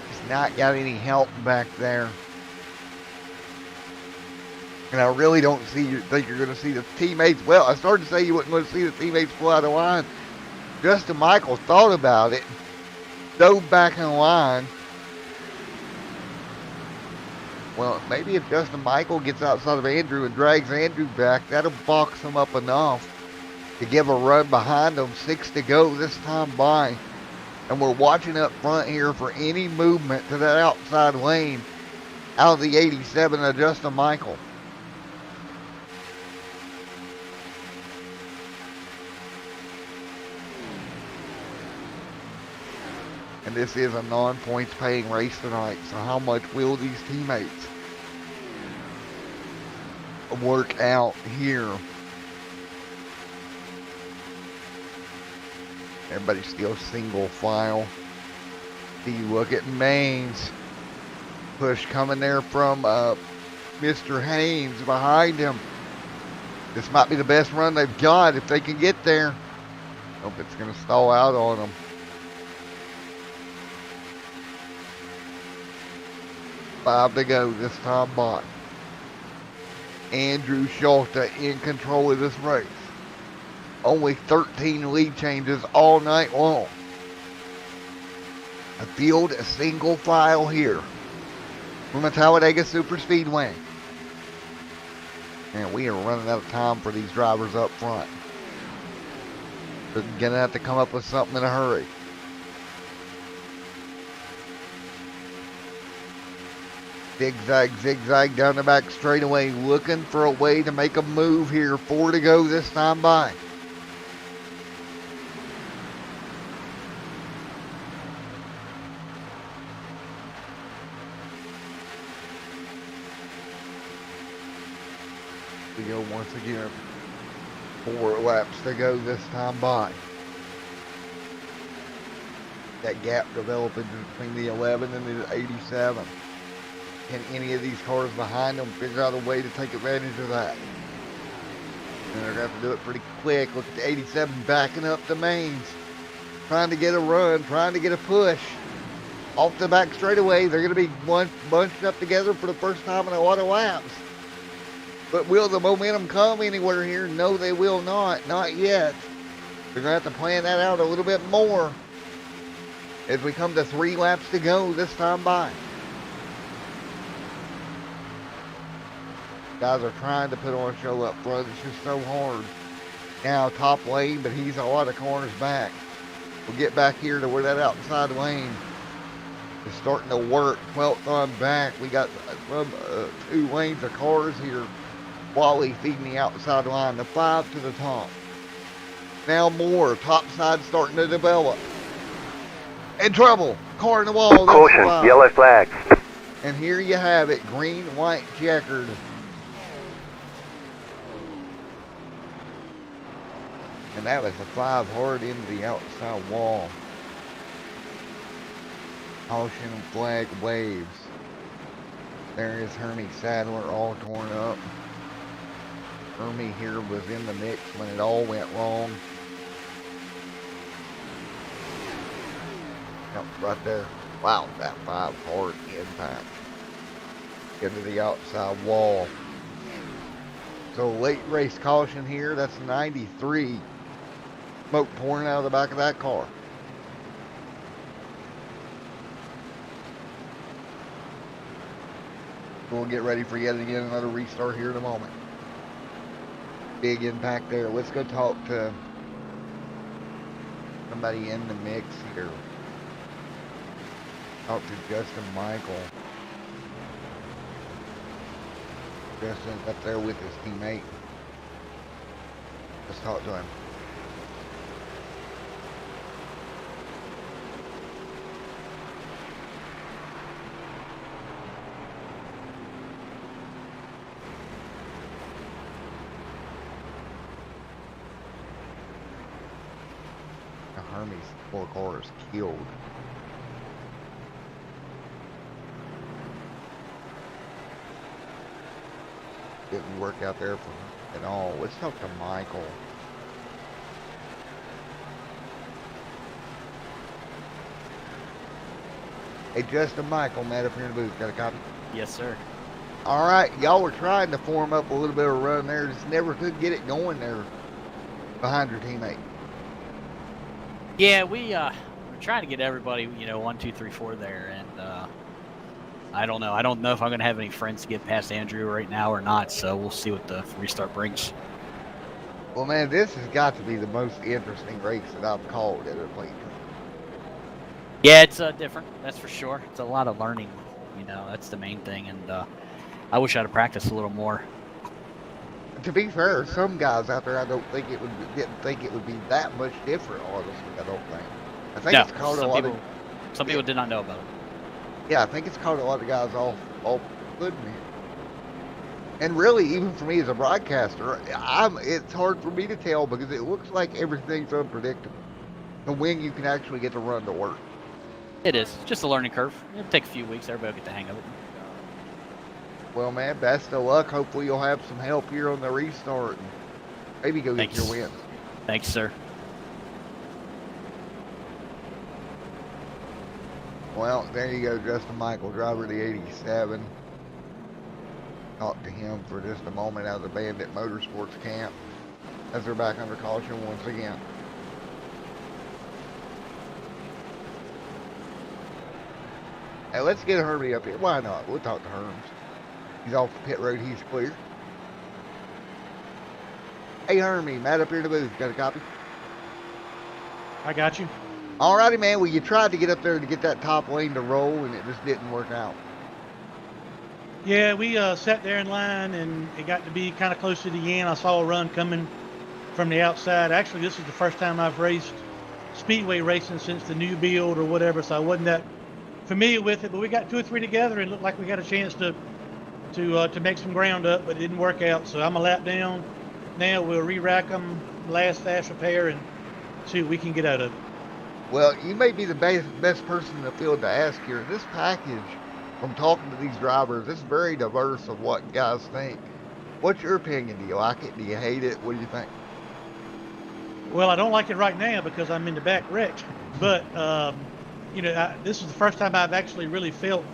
He's not got any help back there. And I really don't think you're going to see the teammates. Well, I started to say you wasn't going to see the teammates pull out of line. Justin Michael thought about it, dove back in line. Well, maybe if Justin Michael gets outside of Andrew and drags Andrew back, that'll box him up enough to give a run behind him. 6 to go this time by. And we're watching up front here for any movement to that outside lane out of the 87 of Justin Michael. And this is a non-points paying race tonight. So how much will these teammates work out here? Everybody's still single file. See, look at Maines. Push coming there from Mr. Haynes behind him. This might be the best run they've got if they can get there. Hope it's going to stall out on them. 5 to go this time by. Andrew Schulte in control of this race. Only 13 lead changes all night long. A field, a single file here from the Talladega Super Speedway. And we are running out of time for these drivers up front. They're going to have to come up with something in a hurry. Zigzag, zigzag down the back straightaway, looking for a way to make a move here. 4 to go this time by. We go once again. 4 laps to go this time by. That gap developing between the 11 and the 87. Can any of these cars behind them figure out a way to take advantage of that? And they're going to have to do it pretty quick. Look at the 87 backing up the Maines. Trying to get a run, trying to get a push. Off the back straightaway, they're going to be bunched up together for the first time in a lot of laps. But will the momentum come anywhere here? No, they will not. Not yet. They're going to have to plan that out a little bit more as we come to 3 laps to go this time by. Guys are trying to put on a show up front. It's just so hard. Now top lane, but he's a lot of corners back. We'll get back here to where that outside lane is starting to work. 12th on back. We got 2 lanes of cars here. Wally feeding the outside line. The 5 to the top. Now more. Top side starting to develop. In trouble. Car in the wall. Caution. Yellow flags. And here you have it. Green, white, checkered. And that was a 5 hard into the outside wall. Caution flag waves. There is Hermie Sadler all torn up. Hermie here was in the mix when it all went wrong. Yep, right there. Wow, that 5 hard impact into the outside wall. So late race caution here. That's 93. Smoke pouring out of the back of that car. We'll get ready for yet again another restart here in a moment. Big impact there. Let's go talk to somebody in the mix here. Talk to Justin Michael. Justin's up there with his teammate. Let's talk to him. Hermie's 4 cars killed. Didn't work out there for him at all. Let's talk to Michael. Hey, Justin Michael, Matt up here in the booth. Got a copy? Yes, sir. All right, y'all were trying to form up a little bit of a run there. Just never could get it going there behind your teammate. Yeah, we're trying to get everybody, 1, 2, 3, 4 there, and I don't know. I don't know if I'm going to have any friends to get past Andrew right now or not, so we'll see what the restart brings. Well, man, this has got to be the most interesting race that I've called at a plate. Yeah, it's different, that's for sure. It's a lot of learning, that's the main thing, and I wish I'd have practiced a little more. To be fair, some guys out there, I don't think didn't think it would be that much different. Honestly, I don't think. I think it's caught a lot of. Some people did not know about it. Yeah, I think it's caught a lot of guys off good. And really, even for me as a broadcaster, it's hard for me to tell because it looks like everything's unpredictable. And when you can actually get the run to work. It is. It's just a learning curve. It'll take a few weeks. Everybody will get the hang of it. Well, man, best of luck. Hopefully you'll have some help here on the restart and maybe go get your wins. Thanks, sir. Well, there you go, Justin Michael, driver of the 87. Talk to him for just a moment out of the Bandit Motorsports camp as they're back under caution once again. Hey, let's get Hermie up here. Why not? We'll talk to Herms. He's off the pit road. He's clear. Hey, Hermie, Matt up here in the booth. Got a copy? I got you. Alrighty, man. Well, you tried to get up there to get that top lane to roll, and it just didn't work out. Yeah, we sat there in line, and it got to be kind of close to the end. I saw a run coming from the outside. Actually, this is the first time I've raced speedway racing since the new build or whatever, so I wasn't that familiar with it. But we got 2 or 3 together, and it looked like we got a chance to make some ground up, but it didn't work out. So I'm a lap down. Now we'll re-rack them, last fast repair, and see what we can get out of it. Well, you may be the best person in the field to ask here. This package, from talking to these drivers, it's very diverse of what guys think. What's your opinion? Do you like it? Do you hate it? What do you think? Well, I don't like it right now because I'm in the back wrecked. But, this is the first time I've actually really felt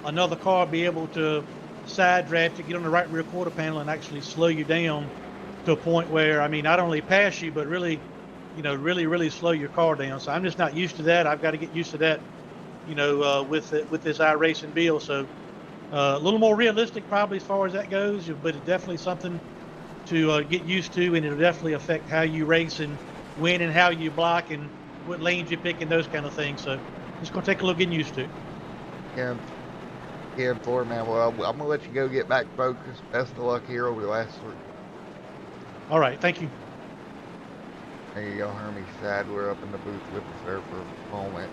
another car be able to side draft to get on the right rear quarter panel and actually slow you down to a point where, not only pass you, but really, really slow your car down. So I'm just not used to that. I've got to get used to that, with this iRacing deal. So a little more realistic probably as far as that goes, but it's definitely something to get used to, and it'll definitely affect how you race and when and how you block and what lanes you pick and those kind of things. So it's going to take a little getting used to. Yeah, for man. Well, I'm going to let you go get back focused. Best of luck here over the last 3. All right, thank you. There you go, Hermie Sadler up in the booth with us there for a moment.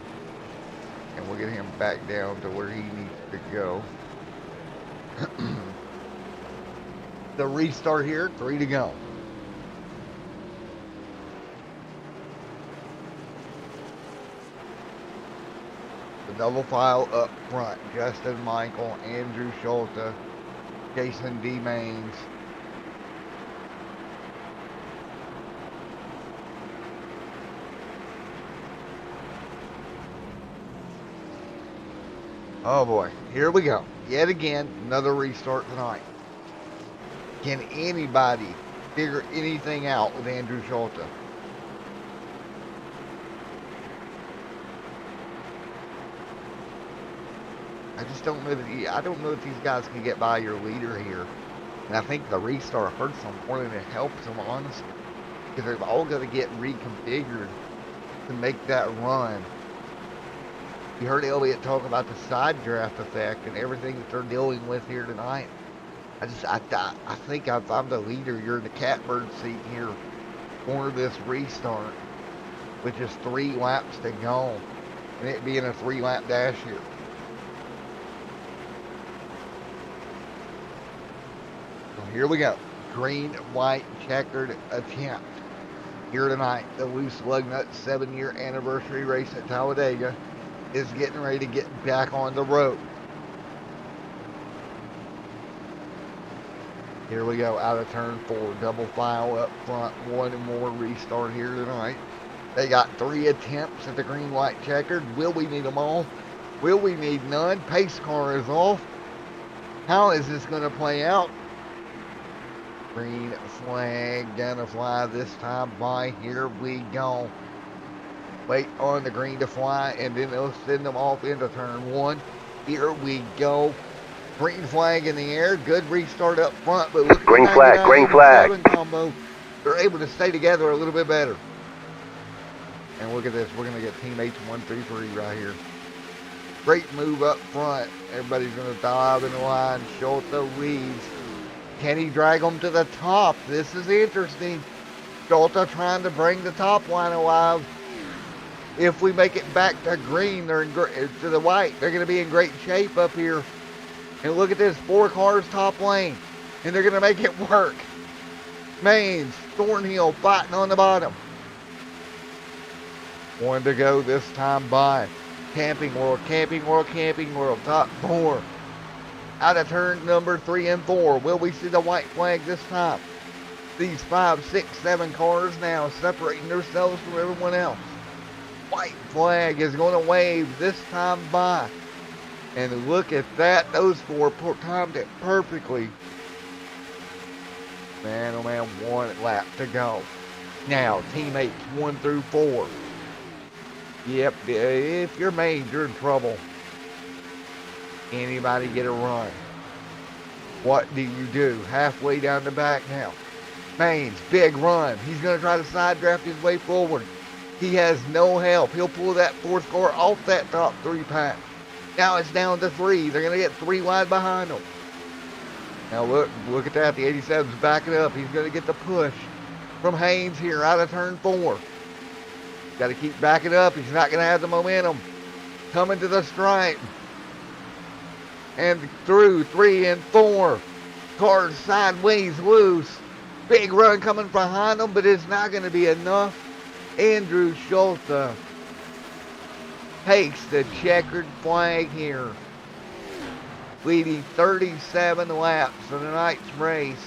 And we'll get him back down to where he needs to go. The restart here, 3 to go. The double file up front. Justin Michael, Andrew Schulte, Jason D. Maines. Oh boy, here we go. Yet again, another restart tonight. Can anybody figure anything out with Andrew Schulte? I just don't know that I don't know if these guys can get by your leader here. And I think the restart hurts them more than it helps them, honestly. Because they're all going to get reconfigured to make that run. You heard Elliott talk about the side draft effect and everything that they're dealing with here tonight. I think if I'm the leader, you're in the catbird seat here for this restart, with just 3 laps to go, and it being a 3-lap dash here. So here we go. Green, white, checkered attempt here tonight. The Loose Lugnuts 7-year anniversary race at Talladega is getting ready to get back on the road. Here we go, out of turn 4, double file up front, one more restart here tonight. They got 3 attempts at the green, white, checkered. Will we need them all? Will we need none? Pace car is off. How is this going to play out? Green flag gonna fly this time by. Here we go. Wait on the green to fly, and then they'll send them off into turn 1. Here we go. Green flag in the air. Good restart up front, but look at Green the flag, green flag. combo. They're able to stay together a little bit better. And look at this. We're going to get teammates 1 through 3 right here. Great move up front. Everybody's going to dive in the line. Schulte leads. Can he drag them to the top? This is interesting. Schulte trying to bring the top line alive. If we make it back to green, they're to the white, they're going to be in great shape up here. And look at this, 4 cars top lane, and they're going to make it work. Maines, Thornhill fighting on the bottom. 1 to go this time by. Camping World, Camping World, Camping World, top 4. Out of turn number 3 and 4. Will we see the white flag this time? These 5, 6, 7 cars now separating themselves from everyone else. White flag is going to wave this time by. And look at that. Those 4 timed it perfectly. Man, oh man, 1 lap to go. Now, teammates 1 through 4. Yep, if you're Maines, you're in trouble. Anybody get a run? What do you do? Halfway down the back now. Maines, big run. He's going to try to side draft his way forward. He has no help. He'll pull that 4th car off that top 3 pack. Now it's down to 3. They're going to get 3 wide behind him. Now look at that. The 87's backing up. He's going to get the push from Haynes here out of turn 4. Got to keep backing up. He's not going to have the momentum. Coming to the stripe. And through 3 and 4. Cars sideways loose. Big run coming behind them, but it's not going to be enough. Andrew Schulte takes the checkered flag here, leading 37 laps of tonight's race.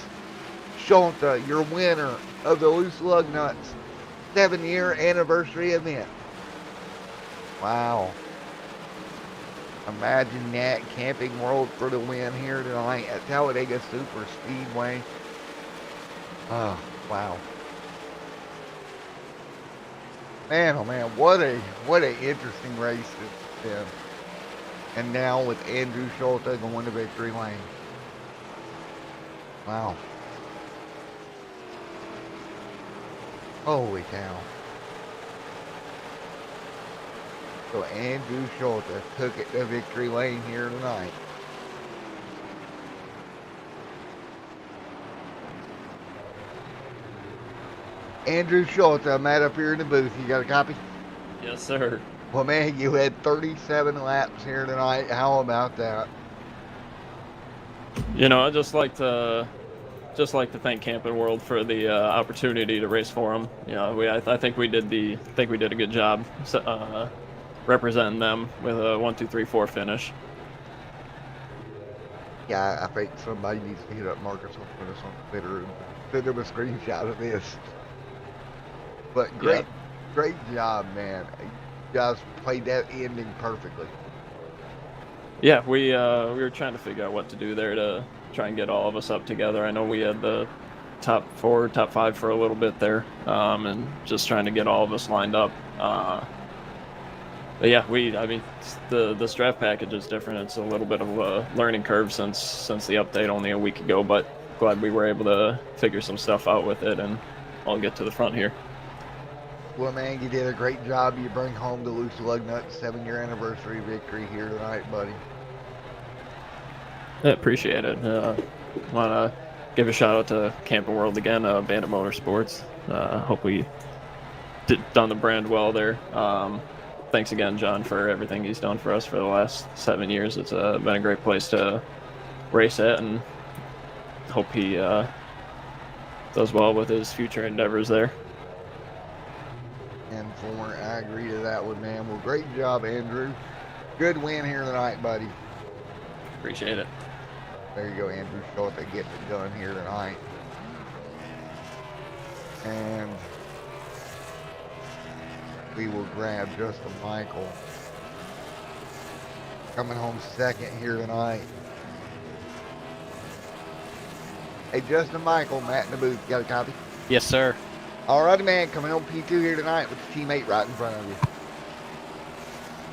Schulte, your winner of the Loose Lugnuts 7-year anniversary event. Wow. Imagine that. Camping World for the win here tonight at Talladega Super Speedway. Oh, wow. Man, oh man, what a interesting race it's been. And now with Andrew Schulte going to victory lane. Wow. Holy cow. So Andrew Schulte took it to victory lane here tonight. Andrew Schulte, I'm up here in the booth. You got a copy? Yes, sir. Well, man, you had 37 laps here tonight. How about that? You know, I just like to thank Camping World for the opportunity to race for them. You know, I think we did a good job representing them with a 1, 2, 3, 4 finish. Yeah, I think somebody needs to hit up Marcus on put us on Twitter and send him a screenshot of this. But great job, man. You guys played that ending perfectly. Yeah, we were trying to figure out what to do there to try and get all of us up together. I know we had the top 4, top 5 for a little bit there, and just trying to get all of us lined up. But yeah, I mean, the draft package is different. It's a little bit of a learning curve since the update only a week ago, but glad we were able to figure some stuff out with it and all get to the front here. Well, man, you did a great job. You bring home the Lugnuts 7-year anniversary victory here tonight, buddy. I appreciate it. Want to give a shout out to Camping World again, Bandit Motorsports. Hope we done the brand well there. Thanks again, John, for everything he's done for us for the last 7 years. It's been a great place to race at, and hope he does well with his future endeavors there. And I agree to that one, man. Well, great job, Andrew. Good win here tonight, buddy. Appreciate it. There you go, Andrew. Show it getting it done here tonight. And we will grab Justin Michael. Coming home second here tonight. Hey, Justin Michael, Matt in the booth. Got a copy? Yes, sir. All righty, man. Coming home P2 here tonight with the teammate right in front of you.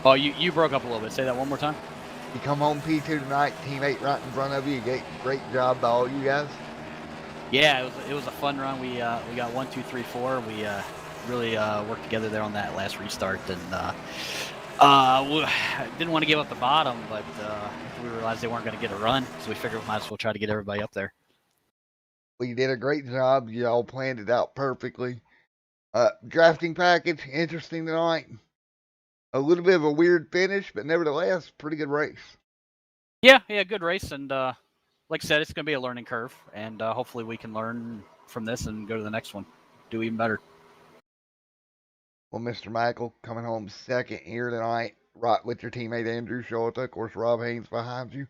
Oh, you broke up a little bit. Say that one more time. You come home P2 tonight, teammate right in front of you. Great job by all you guys. Yeah, it was a fun run. We got 1, 2, 3, 4. We really worked together there on that last restart, and didn't want to give up the bottom, but we realized they weren't going to get a run, so we figured we might as well try to get everybody up there. Well, you did a great job. You all planned it out perfectly. Drafting package, interesting tonight. A little bit of a weird finish, but nevertheless, pretty good race. Yeah, good race, and like I said, it's going to be a learning curve, and hopefully we can learn from this and go to the next one, do even better. Well, Mr. Michael, coming home second here tonight, right with your teammate Andrew Schulta. Of course, Rob Haynes behind you.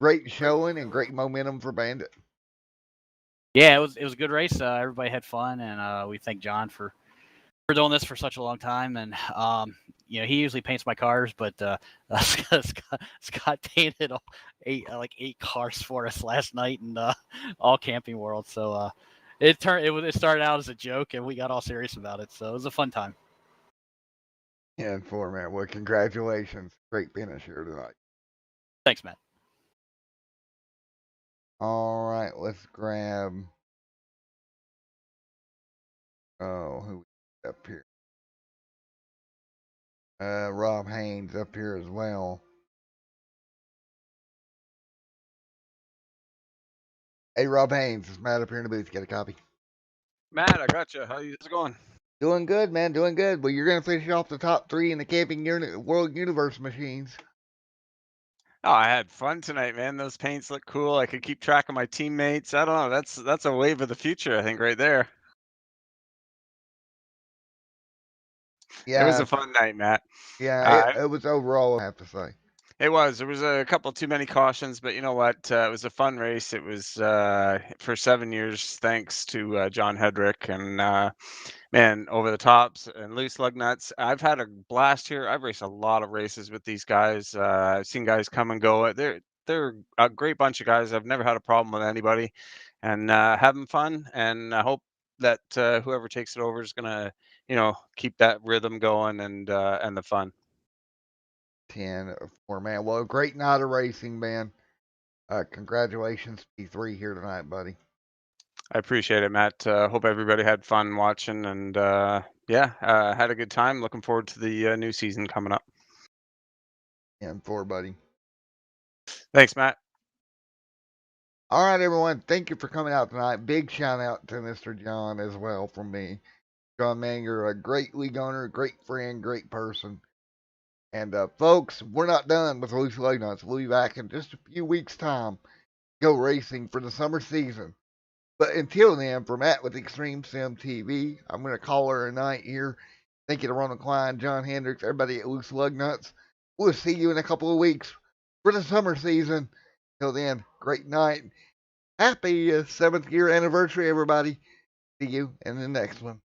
Great showing and great momentum for Bandit. Yeah, it was a good race. Everybody had fun, and we thank John for doing this for such a long time. And he usually paints my cars, but Scott painted eight cars for us last night in all Camping World. So it started out as a joke, and we got all serious about it. So it was a fun time. Yeah, and man. Well, congratulations. Great finish here tonight. Thanks, Matt. All right, let's grab. Oh, who up here? Rob Haynes up here as well. Hey, Rob Haynes, it's Matt up here in the booth. Get a copy. Matt, I got you. How's it going? Doing good, man. Doing good. Well, you're going to finish off the top 3 in the Camping World Universe machines. Oh, I had fun tonight, man. Those paints look cool. I could keep track of my teammates. I don't know. That's a wave of the future, I think, right there. Yeah. It was a fun night, Matt. Yeah, it was overall, I have to say. It was. There was a couple too many cautions, but you know what? It was a fun race. It was for 7 years, thanks to John Hedrick and man, Over the Tops and Loose Lugnuts. I've had a blast here. I've raced a lot of races with these guys. I've seen guys come and go. They're a great bunch of guys. I've never had a problem with anybody, and having fun. And I hope that whoever takes it over is gonna, keep that rhythm going and the fun. 10-4, man. Well, great night of racing, man. Congratulations, P3 here tonight, buddy. I appreciate it, Matt. Hope everybody had fun watching, and had a good time. Looking forward to the new season coming up. 10-4, buddy. Thanks, Matt. All right, everyone. Thank you for coming out tonight. Big shout out to Mr. John as well from me. John Manger, a great league owner, great friend, great person. And folks, we're not done with Loose Lugnuts. We'll be back in just a few weeks' time. Go racing for the summer season. But until then, for Matt with Extreme Sim TV, I'm going to call her a night here. Thank you to Ronald Klein, John Hendricks, everybody at Loose Lugnuts. We'll see you in a couple of weeks for the summer season. Till then, great night. Happy 7th year anniversary, everybody. See you in the next one.